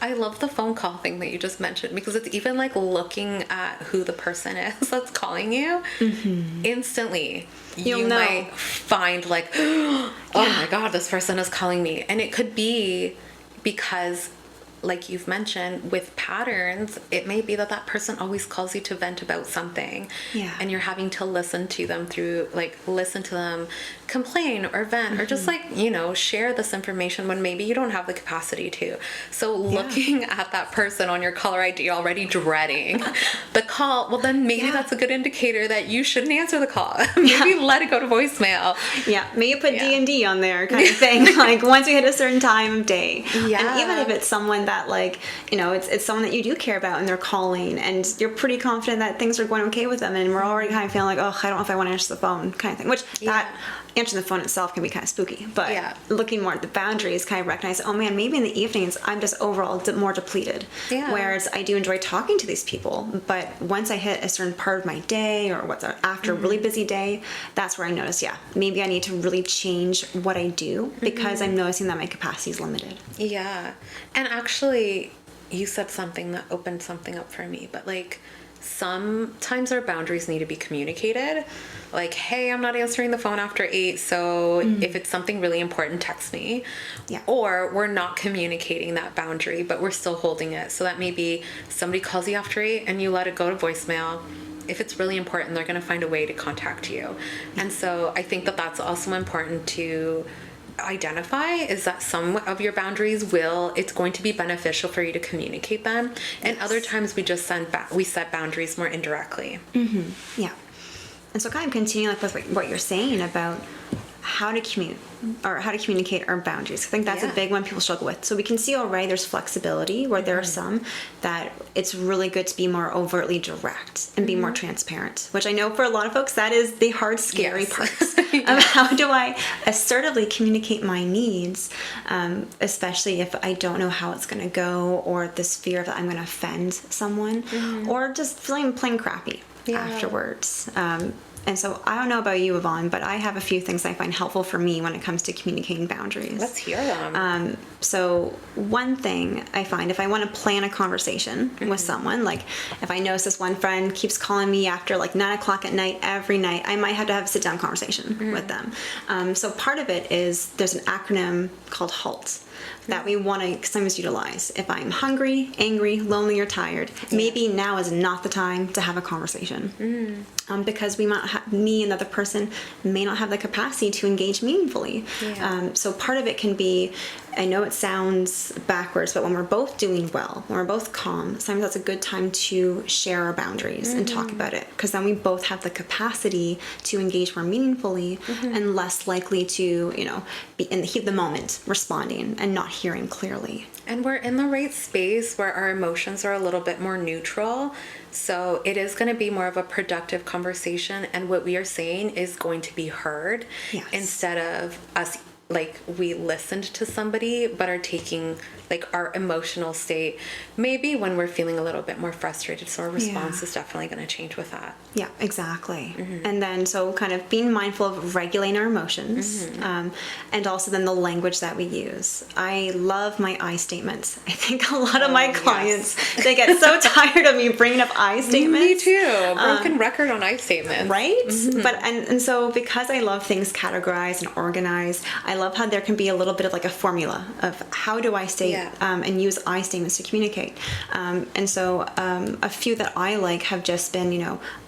I love the phone call thing that you just mentioned, because it's even looking at who the person is that's calling you. Instantly you might find oh my god, this person is calling me. And it could be because, like you've mentioned, with patterns, it may be that that person always calls you to vent about something, and you're having to listen to them complain or vent, or just share this information when maybe you don't have the capacity to. So looking at that person on your caller ID already dreading the call, well then maybe that's a good indicator that you shouldn't answer the call. Maybe let it go to voicemail. Maybe put D&D on there kind of thing. Once we hit a certain time of day. And even if it's someone that it's someone that you do care about and they're calling and you're pretty confident that things are going okay with them, and we're already kind of feeling I don't know if I want to answer the phone kind of thing, which that answering the phone itself can be kind of spooky, but Yeah. looking more at the boundaries, kind of recognize, oh man, maybe in the evenings I'm just overall more depleted. Yeah. Whereas I do enjoy talking to these people, but once I hit a certain part of my day or what's after a really busy day, that's where I notice, maybe I need to really change what I do because I'm noticing that my capacity is limited. Yeah. And actually, you said something that opened something up for me, but like, sometimes our boundaries need to be communicated. Like, hey, I'm not answering the phone after 8, so if it's something really important, text me. Yeah. Or we're not communicating that boundary, but we're still holding it. So that maybe somebody calls you after 8 and you let it go to voicemail. If it's really important, they're going to find a way to contact you. And so I think that that's also important to identify, is that some of your boundaries it's going to be beneficial for you to communicate them, and other times we just set boundaries more indirectly. Yeah. And so kind of continuing with what you're saying about how to communicate our boundaries. I think that's a big one people struggle with. So we can see already there's flexibility where there are some that it's really good to be more overtly direct and be more transparent, which I know for a lot of folks, that is the hard, scary parts of how do I assertively communicate my needs, especially if I don't know how it's going to go, or this fear that I'm going to offend someone, or just feeling plain crappy afterwards. And so I don't know about you, Ivonne, but I have a few things I find helpful for me when it comes to communicating boundaries. Let's hear them. So one thing I find, if I want to plan a conversation with someone, like if I notice this one friend keeps calling me after like 9 o'clock at night, every night, I might have to have a sit-down conversation with them. So part of it is there's an acronym called HALT that we want to sometimes utilize. If I'm hungry, angry, lonely, or tired, maybe now is not the time to have a conversation. Because me and the other person may not have the capacity to engage meaningfully. So part of it can be, I know it sounds backwards, but when we're both doing well, when we're both calm, sometimes that's a good time to share our boundaries and talk about it, because then we both have the capacity to engage more meaningfully and less likely to, be in the heat of the moment responding and not hearing clearly. And we're in the right space where our emotions are a little bit more neutral. So it is going to be more of a productive conversation, and what we are saying is going to be heard instead of us like we listened to somebody but are taking like our emotional state maybe when we're feeling a little bit more frustrated, so our response is definitely going to change with that. Yeah, exactly. And then so kind of being mindful of regulating our emotions, and also then the language that we use. I love my I statements. I think a lot of my clients, they get so tired of me bringing up I statements. Me too. Broken record on I statements. Right? But and so because I love things categorized and organized, I love how there can be a little bit of like a formula of how do I state and use I statements to communicate. And so a few that I like have just been,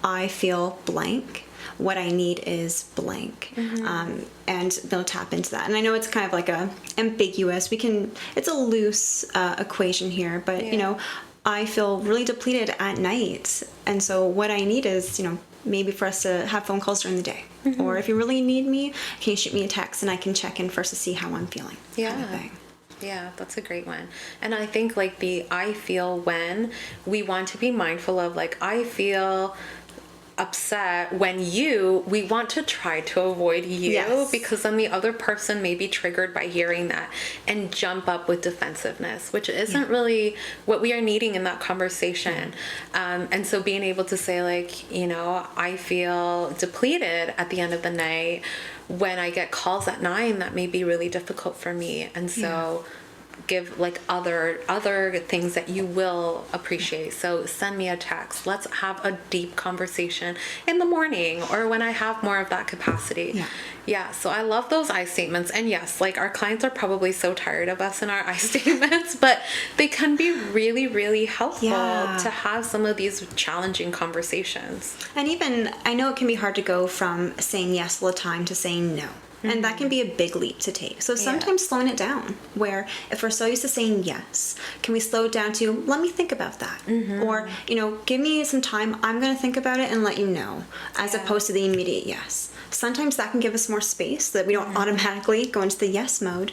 I feel blank. What I need is blank. And they'll tap into that. And I know it's kind of like a ambiguous, it's a loose equation here, but I feel really depleted at night. And so what I need is, maybe for us to have phone calls during the day. Or if you really need me, can you shoot me a text and I can check in first to see how I'm feeling. Kind of thing. Yeah, that's a great one. And I think like the I feel when, we want to be mindful of like, I feel upset when we want to try to avoid you because then the other person may be triggered by hearing that and jump up with defensiveness, which isn't really what we are needing in that conversation. And so being able to say like, I feel depleted at the end of the night when I get calls at 9, that may be really difficult for me. And so give like other things that you will appreciate. So send me a text. Let's have a deep conversation in the morning or when I have more of that capacity. Yeah. So I love those I statements. And yes, like our clients are probably so tired of us in our I statements, but they can be really, really helpful to have some of these challenging conversations. And even, I know it can be hard to go from saying yes all the time to saying no. And that can be a big leap to take. So sometimes slowing it down, where if we're so used to saying yes, can we slow it down to, let me think about that? Or, give me some time, I'm going to think about it and let you know, as opposed to the immediate yes. Sometimes that can give us more space so that we don't automatically go into the yes mode,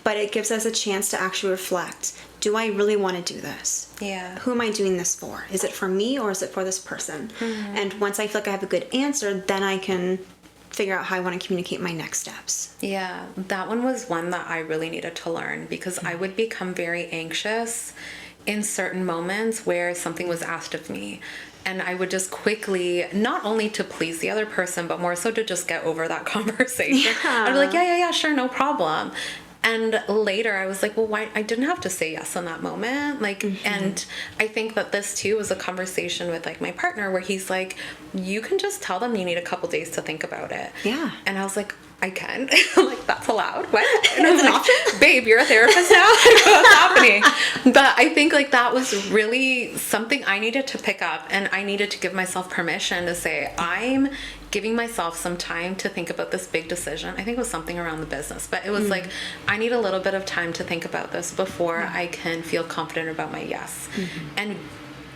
but it gives us a chance to actually reflect. Do I really want to do this? Who am I doing this for? Is it for me or is it for this person? And once I feel like I have a good answer, then I can figure out how I want to communicate my next steps. Yeah, that one was one that I really needed to learn, because I would become very anxious in certain moments where something was asked of me. And I would just quickly, not only to please the other person, but more so to just get over that conversation. Yeah. I'd be like, yeah, sure, no problem. And later I was like, well, why? I didn't have to say yes in that moment. Like, and I think that this too was a conversation with like my partner where he's like, you can just tell them you need a couple days to think about it. Yeah. And I was like, I can. I'm like, that's allowed. What? And I was like, babe, you're a therapist now? Like, what's happening? But I think like that was really something I needed to pick up, and I needed to give myself permission to say, I'm giving myself some time to think about this big decision. I think it was something around the business, but it was like, I need a little bit of time to think about this before I can feel confident about my yes. And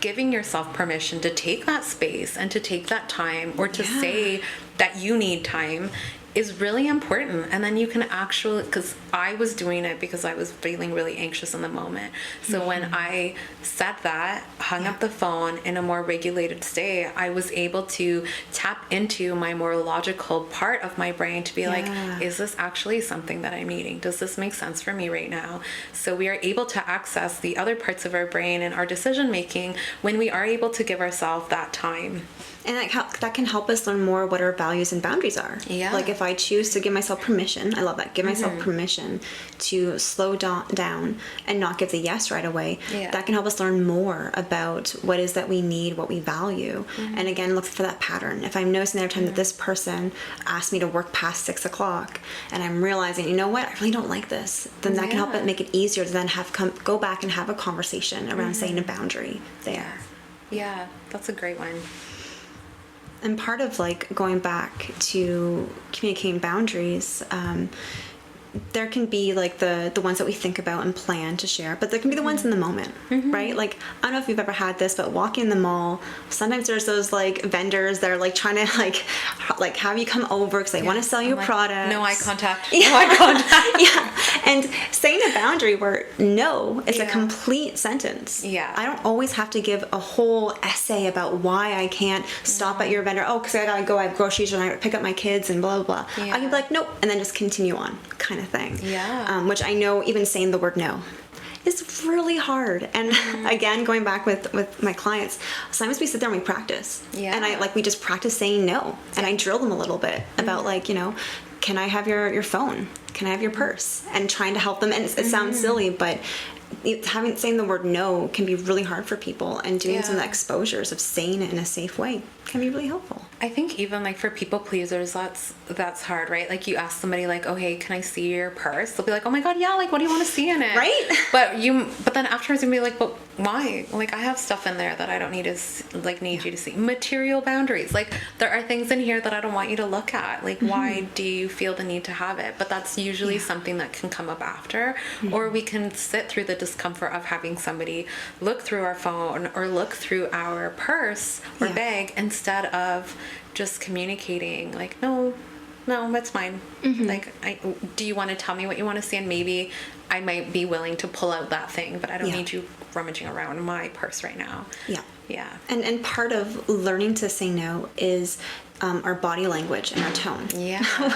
giving yourself permission to take that space and to take that time, or to say that you need time, is really important. And then you can actually, because I was doing it because I was feeling really anxious in the moment. So when I said that, hung up the phone in a more regulated state, I was able to tap into my more logical part of my brain to be like, is this actually something that I'm needing? Does this make sense for me right now? So we are able to access the other parts of our brain and our decision making when we are able to give ourselves that time. And that can help us learn more what our values and boundaries are. Yeah. Like if I choose to give myself permission, I love that, give myself permission to slow down and not give the yes right away, that can help us learn more about what is that we need, what we value. And again, look for that pattern. If I'm noticing every time that this person asked me to work past 6 o'clock and I'm realizing, you know what, I really don't like this, then that can help it make it easier to then go back and have a conversation around setting a boundary there. Yeah, that's a great one. And part of like going back to communicating boundaries, there can be like the ones that we think about and plan to share, but there can be the ones in the moment, right? Like, I don't know if you've ever had this, but walking in the mall, sometimes there's those like vendors that are like trying to like have you come over because they want to sell you a product. No eye contact. Yeah. No eye contact. And saying a boundary where no is a complete sentence. Yeah. I don't always have to give a whole essay about why I can't stop at your vendor. Oh, because I gotta go, I have groceries, and I pick up my kids and blah, blah, blah. I can be like, nope, and then just continue on, kind of thing. Yeah. Which I know even saying the word no is really hard. And again, going back with my clients, sometimes we sit there and we practice. Yeah. And we just practice saying no. And I drill them a little bit about like, you know, can I have your phone? Can I have your purse? And trying to help them. And it sounds silly, but saying the word no can be really hard for people, and doing some of the exposures of saying it in a safe way can be really helpful. I think even like for people pleasers, that's hard, right? Like you ask somebody like, oh hey, can I see your purse? They'll be like, oh my god, yeah, like what do you want to see in it? Right? But then afterwards you'll be like, but why? Like I have stuff in there that I don't need you to see. Material boundaries. Like there are things in here that I don't want you to look at. Like why do you feel the need to have it? But that's usually something that can come up after, or we can sit through the discomfort of having somebody look through our phone or look through our purse or bag instead of just communicating like, no, that's mine. Like, do you want to tell me what you want to see? And maybe I might be willing to pull out that thing, but I don't need you rummaging around my purse right now. Yeah. And part of learning to say no is our body language and our tone.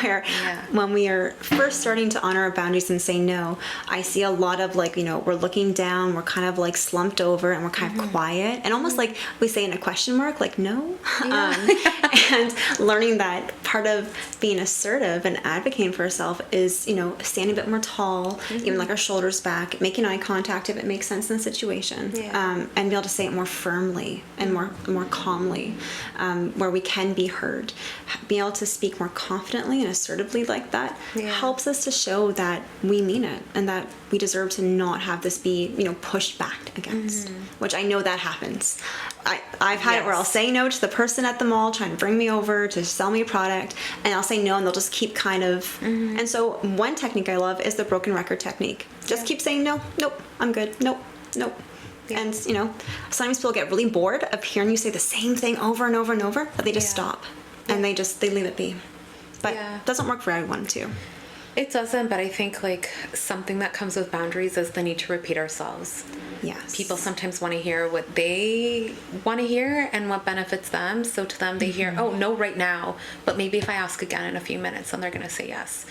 Where when we are first starting to honor our boundaries and say no, I see a lot of like, you know, we're looking down, we're kind of like slumped over, and we're kind of quiet, and almost like we say in a question mark, like no. And learning that part of being assertive and advocating for yourself is, you know, standing a bit more tall, even like our shoulders back, making eye contact if it makes sense in the situation, and be able to say it more firmly and more calmly, where we can be heard. Being able to speak more confidently and assertively like that helps us to show that we mean it and that we deserve to not have this be, you know, pushed back against, which I know that happens. I've had it where I'll say no to the person at the mall trying to bring me over to sell me a product, and I'll say no and they'll just keep kind of, and so one technique I love is the broken record technique. Just keep saying no, nope, I'm good, nope. And, you know, sometimes people get really bored of hearing you say the same thing over and over and over, that they just stop and they leave it be. But it doesn't work for everyone too. It doesn't, but I think like something that comes with boundaries is the need to repeat ourselves. Yes. People sometimes want to hear what they want to hear and what benefits them. So to them, they hear, oh, no, right now. But maybe if I ask again in a few minutes, then they're going to say yes.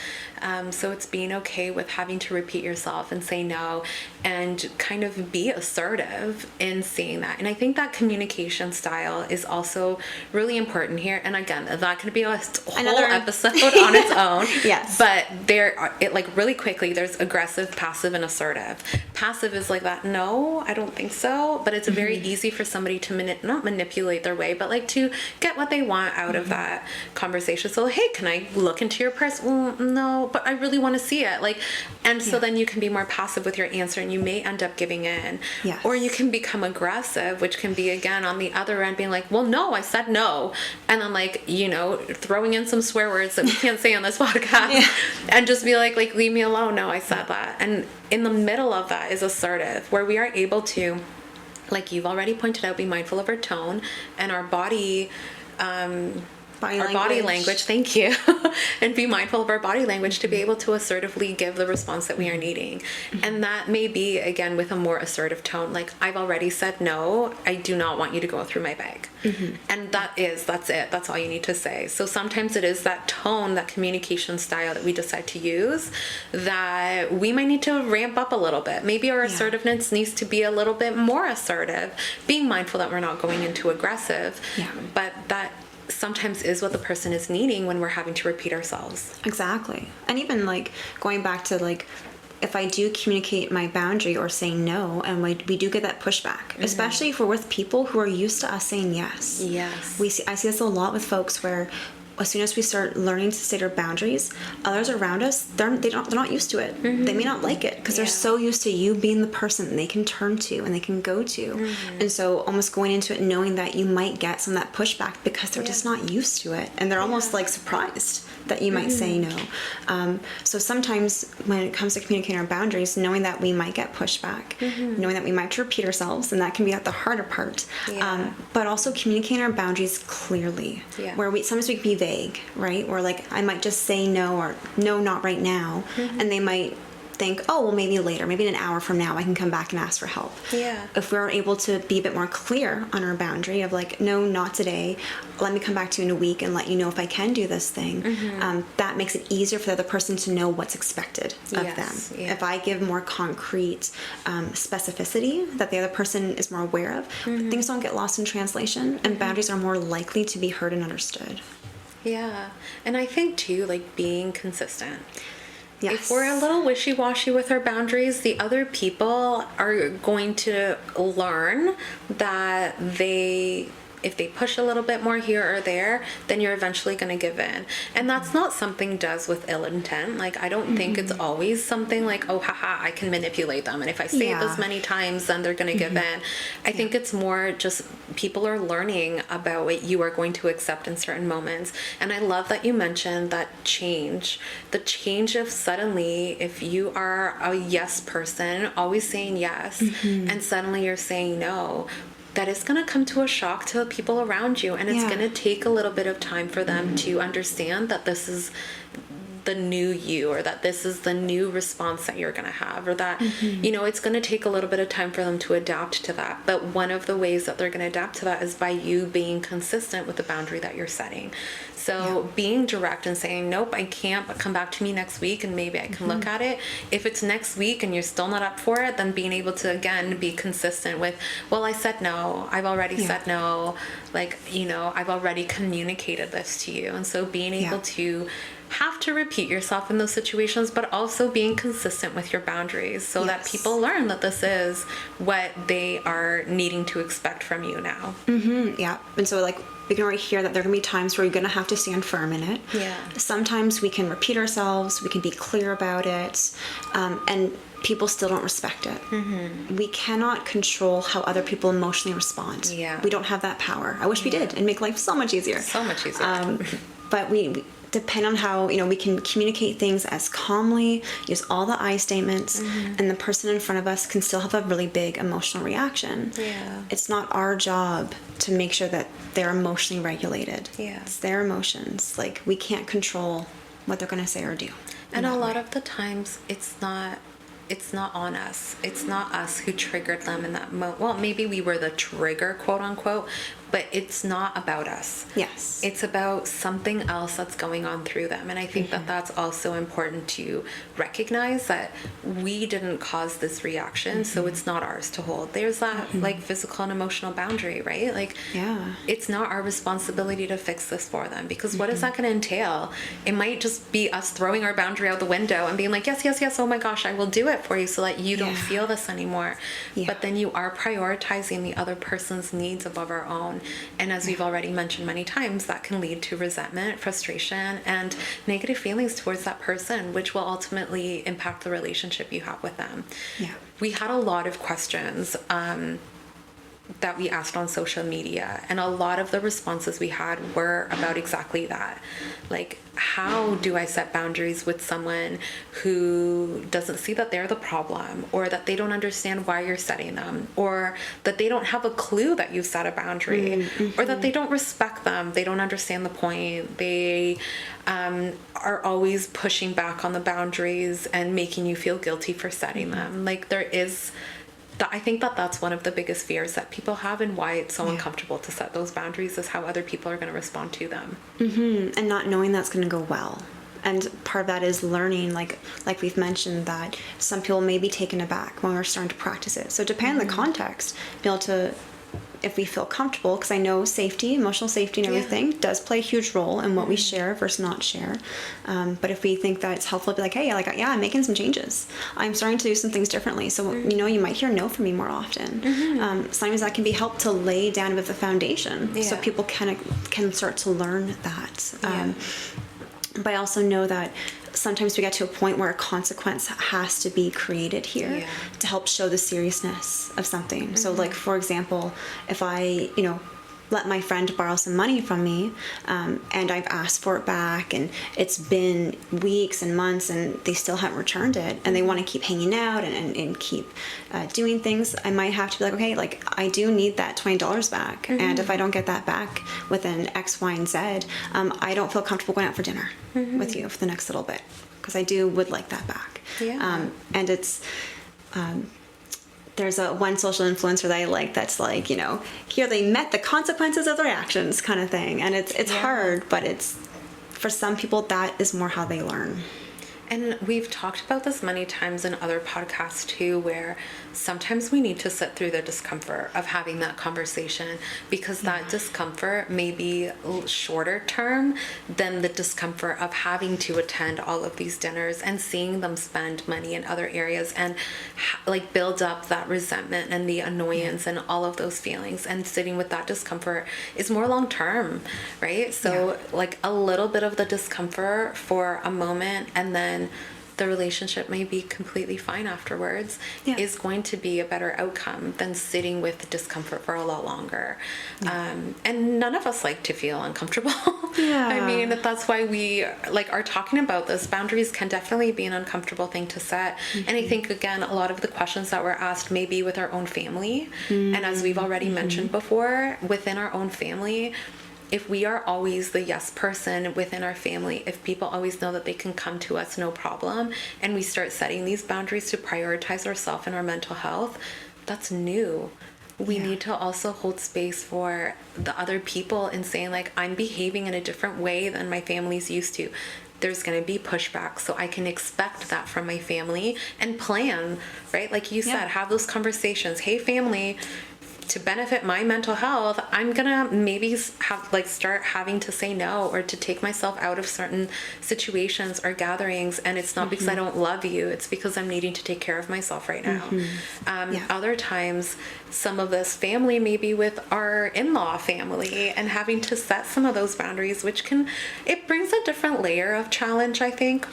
So it's being okay with having to repeat yourself and say no, and kind of be assertive in saying that. And I think that communication style is also really important here. And again, that could be a whole episode on its own. Yes. But really quickly, there's aggressive, passive, and assertive. Passive is like that, no, I don't think so. But it's very easy for somebody to not manipulate their way, but like to get what they want out of that conversation. So, hey, can I look into your purse? No, but I really want to see it. So then you can be more passive with your answer, and you may end up giving in. Yes. Or you can become aggressive, which can be, again, on the other end, being like, well, no, I said no. And then throwing in some swear words that we can't say on this podcast, and just be like, leave me alone. No, I said that. And in the middle of that is assertive, where we are able to, like you've already pointed out, be mindful of our tone and our body body language, thank you, and be mindful of our body language to be able to assertively give the response that we are needing. And that may be, again, with a more assertive tone, like, I've already said no, I do not want you to go through my bag. And that's it, that's all you need to say. So sometimes it is that tone, that communication style that we decide to use, that we might need to ramp up a little bit. Maybe our assertiveness needs to be a little bit more assertive, being mindful that we're not going into aggressive, but that sometimes is what the person is needing when we're having to repeat ourselves. Exactly. And even going back to if I do communicate my boundary or say no, and we do get that pushback, especially if we're with people who are used to us saying yes. Yes. I see this a lot with folks where as soon as we start learning to state our boundaries, others around us, they're not used to it. They may not like it because they're so used to you being the person they can turn to and they can go to. And so almost going into it knowing that you might get some of that pushback because they're just not used to it. And they're almost surprised that you might say no. So sometimes when it comes to communicating our boundaries, knowing that we might get pushback, knowing that we might have to repeat ourselves, and that can be the harder part. But also communicating our boundaries clearly, where sometimes we can be vague, right? Or I might just say no, or no, not right now, and they might think, oh, well, maybe later, maybe in an hour from now I can come back and ask for help. If we're able to be a bit more clear on our boundary of no, not today, let me come back to you in a week and let you know if I can do this thing, that makes it easier for the other person to know what's expected of them. If I give more concrete specificity that the other person is more aware of, things don't get lost in translation, and boundaries are more likely to be heard and understood. And I think too, being consistent. Yes. If we're a little wishy-washy with our boundaries, the other people are going to learn that if they push a little bit more here or there, then you're eventually going to give in. And that's not something does with ill intent. I don't think it's always something oh, haha, I can manipulate them. And if I say it this many times, then they're going to give in. I think it's more just people are learning about what you are going to accept in certain moments. And I love that you mentioned that change. The change of suddenly, if you are a yes person, always saying yes, and suddenly you're saying no, that is going to come to a shock to the people around you, and it's going to take a little bit of time for them to understand that this is the new you, or that this is the new response that you're going to have, or that it's going to take a little bit of time for them to adapt to that. But one of the ways that they're going to adapt to that is by you being consistent with the boundary that you're setting. So being direct and saying, nope, I can't, but come back to me next week and maybe I can look at it. If it's next week and you're still not up for it, then being able to, again, be consistent with, well, I said no. I've already said no. I've already communicated this to you. And so being able to have to repeat yourself in those situations, but also being consistent with your boundaries so that people learn that this is what they are needing to expect from you now. And so we can already hear that there are going to be times where you're going to have to stand firm in it. Sometimes we can repeat ourselves, we can be clear about it, and people still don't respect it. We cannot control how other people emotionally respond. We don't have that power. I wish we did. It'd make life so much easier. So much easier. But we depend on how we can communicate things as calmly, use all the I statements, and the person in front of us can still have a really big emotional reaction. It's not our job to make sure that they're emotionally regulated. It's their emotions. We can't control what they're going to say or do. And a lot of the times it's not it's not on us. It's not us who triggered them in that moment. Well, maybe we were the trigger, quote unquote, but it's not about us. Yes. It's about something else that's going on through them. And I think that that's also important to recognize, that we didn't cause this reaction, so it's not ours to hold. There's that like physical and emotional boundary, right? Like, Yeah. it's not our responsibility to fix this for them, because what is that going to entail? It might just be us throwing our boundary out the window and being like, yes, yes, yes, oh my gosh, I will do it for you so that you don't Yeah. feel this anymore. Yeah. But then you are prioritizing the other person's needs above our own. And as we've already mentioned many times, that can lead to resentment, frustration, and negative feelings towards that person, which will ultimately impact the relationship you have with them. Yeah. We had a lot of questions that we asked on social media, and a lot of the responses we had were about exactly that. Like, how do I set boundaries with someone who doesn't see that they're the problem, or that they don't understand why you're setting them, or that they don't have a clue that you set a boundary, or that they don't respect them, they don't understand the point, they are always pushing back on the boundaries and making you feel guilty for setting them. Like, there is I think that that's one of the biggest fears that people have, and why it's so uncomfortable to set those boundaries, is how other people are going to respond to them. And not knowing that's going to go well. And part of that is learning, like we've mentioned, that some people may be taken aback when we're starting to practice it. So depending on the context, be able to, if we feel comfortable, because I know safety, emotional safety and everything does play a huge role in what we share versus not share. But if we think that it's helpful to be like, hey, like, yeah, I'm making some changes. I'm starting to do some things differently. So, you might hear no from me more often. Sometimes that can be helped to lay down a bit of the foundation so people can start to learn that. But I also know that sometimes we get to a point where a consequence has to be created here to help show the seriousness of something. So, like, for example, if I, let my friend borrow some money from me, and I've asked for it back, and it's been weeks and months and they still haven't returned it, and they want to keep hanging out and keep doing things, I might have to be like, okay, like, I do need that $20 back. And if I don't get that back within X, Y, and Z, I don't feel comfortable going out for dinner with you for the next little bit, because I would like that back. And it's... there's one social influencer that I like that's like, here they met the consequences of their actions kind of thing. And it's hard, but it's, for some people, that is more how they learn. And we've talked about this many times in other podcasts too, where sometimes we need to sit through the discomfort of having that conversation, because that discomfort may be shorter term than the discomfort of having to attend all of these dinners and seeing them spend money in other areas, and like build up that resentment and the annoyance and all of those feelings. And sitting with that discomfort is more long term, right? So like a little bit of the discomfort for a moment, and then the relationship may be completely fine afterwards, is going to be a better outcome than sitting with discomfort for a lot longer. And none of us like to feel uncomfortable. I mean, that's why we are talking about this. Boundaries can definitely be an uncomfortable thing to set. And I think, again, a lot of the questions that were asked may be with our own family. And as we've already mentioned before, within our own family, if we are always the yes person within our family, if people always know that they can come to us no problem, and we start setting these boundaries to prioritize ourselves and our mental health, that's new. We need to also hold space for the other people and saying, like, I'm behaving in a different way than my family's used to. There's going to be pushback, so I can expect that from my family and plan, right? Like you said, have those conversations. Hey, family, to benefit my mental health, I'm gonna maybe start having to say no, or to take myself out of certain situations or gatherings. And it's not because I don't love you, it's because I'm needing to take care of myself right now. Other times, some of this family may be with our in-law family, and having to set some of those boundaries, which it brings a different layer of challenge, I think,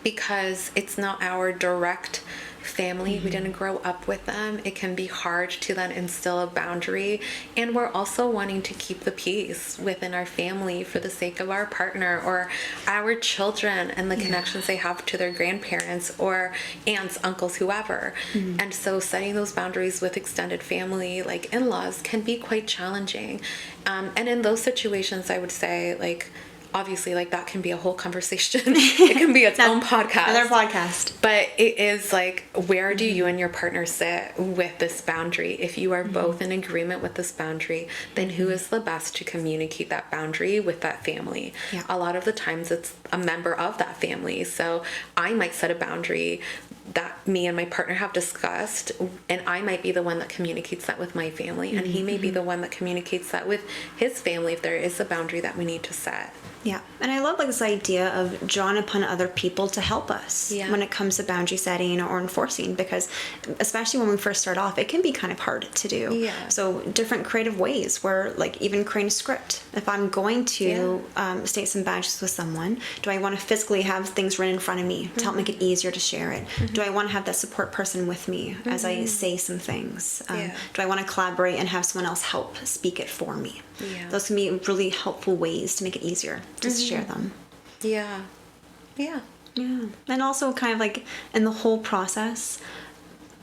because it's not our direct family. We didn't grow up with them. It can be hard to then instill a boundary, and we're also wanting to keep the peace within our family for the sake of our partner or our children and the connections they have to their grandparents or aunts, uncles, whoever. And so setting those boundaries with extended family, like in-laws, can be quite challenging. And in those situations, I would say, like, obviously, like, that can be a whole conversation. It can be its own podcast. Another podcast. But it is like, where do you and your partner sit with this boundary? If you are both in agreement with this boundary, then who is the best to communicate that boundary with that family? Yeah. A lot of the times it's a member of that family. So I might set a boundary that me and my partner have discussed, and I might be the one that communicates that with my family, and he may be the one that communicates that with his family if there is a boundary that we need to set. Yeah, and I love like this idea of drawing upon other people to help us when it comes to boundary setting or enforcing, because especially when we first start off, it can be kind of hard to do. Yeah. So different creative ways where, like, even creating a script. If I'm going to state some boundaries with someone, do I want to physically have things written in front of me to help make it easier to share it? Do I want to have that support person with me as I say some things? Do I want to collaborate and have someone else help speak it for me? Yeah. Those can be really helpful ways to make it easier to share them. Yeah. Yeah. Yeah. And also kind of like in the whole process,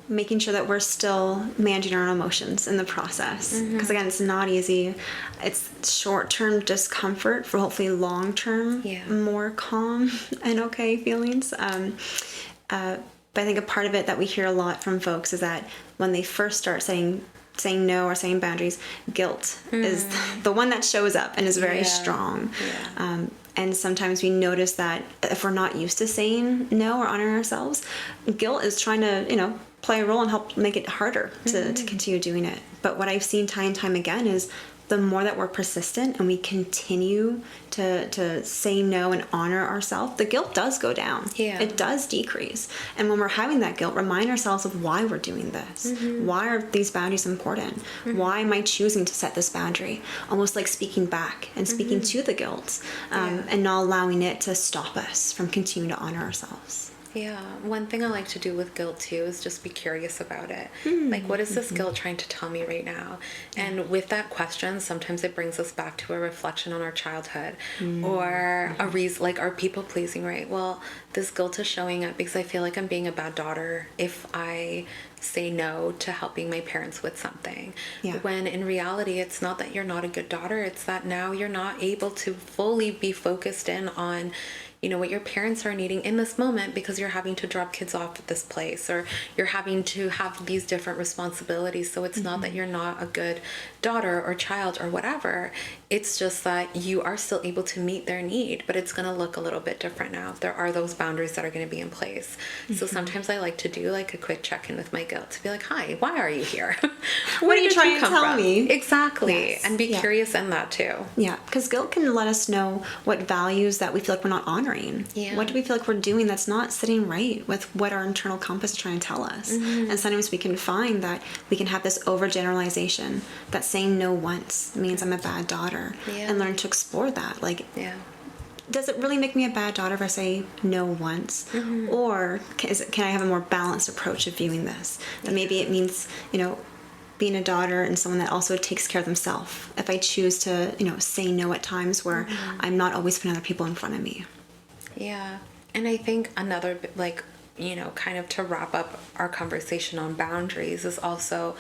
making sure that we're still managing our own emotions in the process. Because again, it's not easy. It's short-term discomfort for hopefully long-term, more calm and okay feelings. But I think a part of it that we hear a lot from folks is that when they first start saying no or saying boundaries, guilt is the one that shows up and is very strong. And sometimes we notice that if we're not used to saying no or honoring ourselves, guilt is trying to, play a role and help make it harder to continue doing it. But what I've seen time and time again is the more that we're persistent and we continue to say no and honor ourselves, the guilt does go down. Yeah. It does decrease. And when we're having that guilt, remind ourselves of why we're doing this. Why are these boundaries important? Why am I choosing to set this boundary? Almost like speaking back and speaking to the guilt, and not allowing it to stop us from continuing to honor ourselves. Yeah, one thing I like to do with guilt too is just be curious about it. Like, what is this guilt trying to tell me right now? And with that question, sometimes it brings us back to a reflection on our childhood or a reason, like, our people pleasing, right? Well, this guilt is showing up because I feel like I'm being a bad daughter if I say no to helping my parents with something. When in reality, it's not that you're not a good daughter, it's that now you're not able to fully be focused in on what your parents are needing in this moment because you're having to drop kids off at this place or you're having to have these different responsibilities. So it's not that you're not a good daughter or child or whatever. It's just that you are still able to meet their need, but it's going to look a little bit different now. There are those boundaries that are going to be in place. So sometimes I like to do like a quick check-in with my guilt to be like, hi, why are you here? What are you trying to tell me? Exactly. Yes. And be curious in that too. Yeah, because guilt can let us know what values that we feel like we're not honoring. Yeah. What do we feel like we're doing that's not sitting right with what our internal compass is trying to tell us? And sometimes we can find that we can have this overgeneralization that saying no once means I'm a bad daughter, and learn to explore that. Like, does it really make me a bad daughter if I say no once? Or can I have a more balanced approach of viewing this? That maybe it means, being a daughter and someone that also takes care of themselves. If I choose to, say no at times where I'm not always putting other people in front of me. Yeah. And I think another, kind of to wrap up our conversation on boundaries is also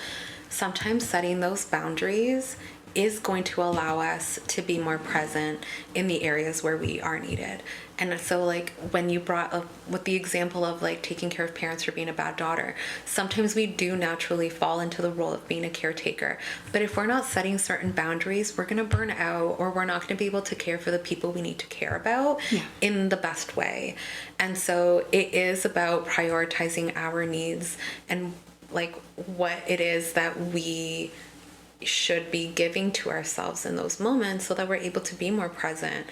sometimes setting those boundaries is going to allow us to be more present in the areas where we are needed. And so, like, when you brought up with the example of like taking care of parents or being a bad daughter, sometimes we do naturally fall into the role of being a caretaker. But if we're not setting certain boundaries, we're going to burn out, or we're not going to be able to care for the people we need to care about in the best way. And so it is about prioritizing our needs and like what it is that we should be giving to ourselves in those moments so that we're able to be more present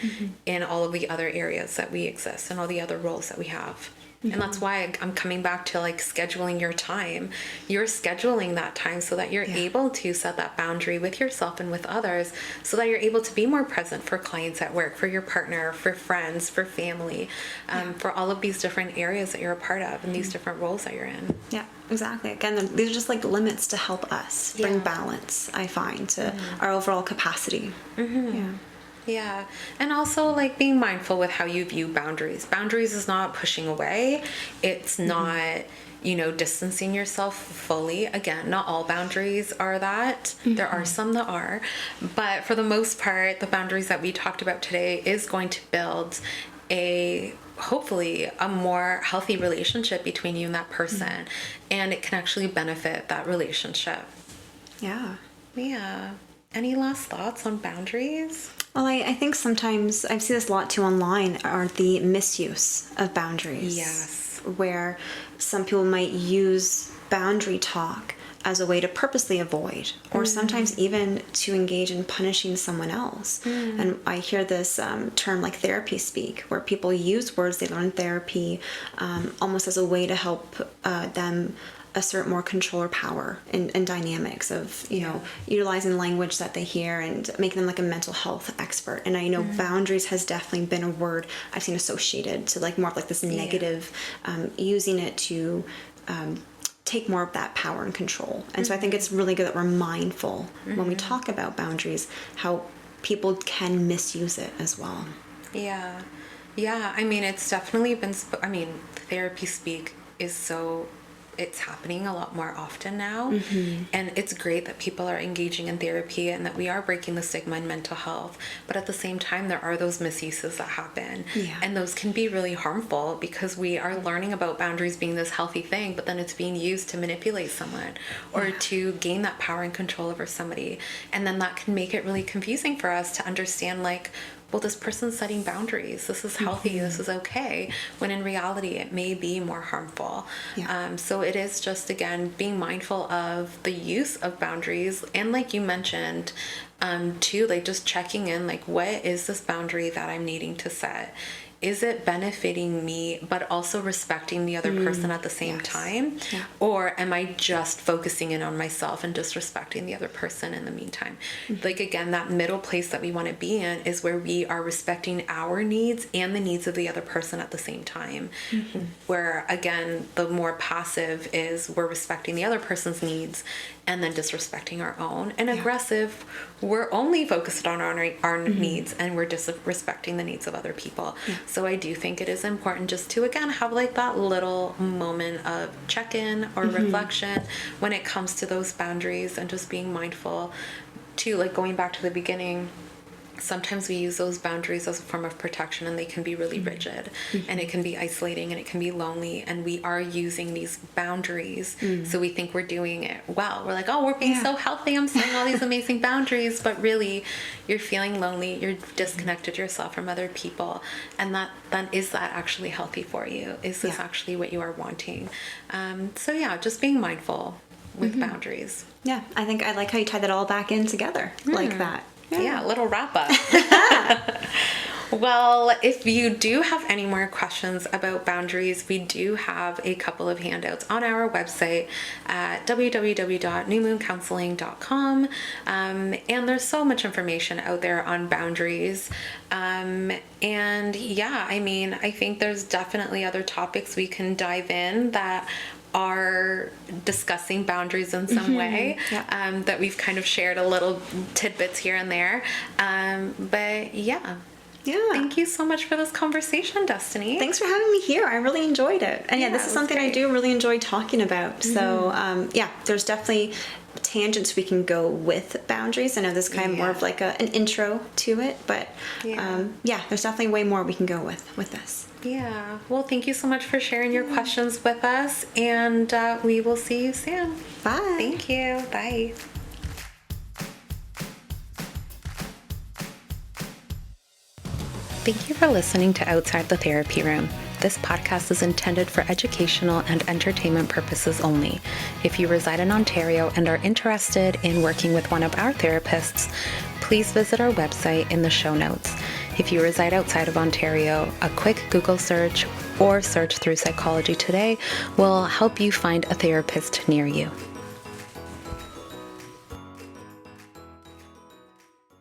in all of the other areas that we exist and all the other roles that we have. And that's why I'm coming back to like scheduling your time. You're scheduling that time so that you're able to set that boundary with yourself and with others so that you're able to be more present for clients at work, for your partner, for friends, for family, for all of these different areas that you're a part of and these different roles that you're in. Yeah, exactly. Again, these are just like limits to help us bring balance, I find, to our overall capacity. Yeah. And also like being mindful with how you view boundaries. Boundaries is not pushing away. It's not, distancing yourself fully. Again, not all boundaries are that. There are some that are. But for the most part, the boundaries that we talked about today is going to build hopefully a more healthy relationship between you and that person. And it can actually benefit that relationship. Yeah. Yeah. Any last thoughts on boundaries? Well, I think sometimes I've seen this a lot too online, are the misuse of boundaries. Yes. Where some people might use boundary talk as a way to purposely avoid, or sometimes even to engage in punishing someone else. And I hear this term like therapy speak, where people use words they learn in therapy almost as a way to help them assert more control or power in dynamics of, utilizing language that they hear and making them like a mental health expert. And I know boundaries has definitely been a word I've seen associated to like more of like this negative, using it to take more of that power and control. And so I think it's really good that we're mindful when we talk about boundaries, how people can misuse it as well. Yeah. Yeah. I mean, it's definitely been, therapy speak is it's happening a lot more often now. And it's great that people are engaging in therapy and that we are breaking the stigma in mental health. But at the same time, there are those misuses that happen. Yeah. And those can be really harmful because we are learning about boundaries being this healthy thing, but then it's being used to manipulate someone or to gain that power and control over somebody. And then that can make it really confusing for us to understand, like, well, this person's setting boundaries. This is healthy. This is okay. When in reality, it may be more harmful. Yeah. So it is just, again, being mindful of the use of boundaries. And like you mentioned, too, like just checking in, like, what is this boundary that I'm needing to set? Is it benefiting me, but also respecting the other person at the same time? Yeah. Or am I just focusing in on myself and disrespecting the other person in the meantime? Like, again, that middle place that we want to be in is where we are respecting our needs and the needs of the other person at the same time. Where, again, the more passive is we're respecting the other person's needs and then disrespecting our own. And aggressive, we're only focused on our needs and we're disrespecting the needs of other people. So I do think it is important just to, again, have like that little moment of check-in or reflection when it comes to those boundaries, and just being mindful to, like, going back to the beginning. Sometimes we use those boundaries as a form of protection, and they can be really rigid, and it can be isolating, and it can be lonely, and we are using these boundaries so we think we're doing it well. We're like, oh, we're being so healthy, I'm setting all these amazing boundaries, but really you're feeling lonely, you're disconnected yourself from other people, and then is that actually healthy for you? Is this actually what you are wanting? So yeah, just being mindful with boundaries. Yeah, I think I like how you tie that all back in together like that. Yeah, a little wrap up. Well, if you do have any more questions about boundaries, we do have a couple of handouts on our website at www.newmooncounseling.com. And there's so much information out there on boundaries. And yeah, I mean, I think there's definitely other topics we can dive in that are discussing boundaries in some way, that we've kind of shared a little tidbits here and there. But yeah. Thank you so much for this conversation, Destinee. Thanks for having me here. I really enjoyed it. And this is something I do really enjoy talking about. So there's definitely tangents we can go with boundaries. I know this is kind of more of like an intro to it, but there's definitely way more we can go with this. Yeah. Well, thank you so much for sharing your questions with us, and we will see you soon. Bye. Thank you. Bye. Thank you for listening to Outside the Therapy Room. This podcast is intended for educational and entertainment purposes only. If you reside in Ontario and are interested in working with one of our therapists, please visit our website in the show notes. If you reside outside of Ontario, a quick Google search or search through Psychology Today will help you find a therapist near you.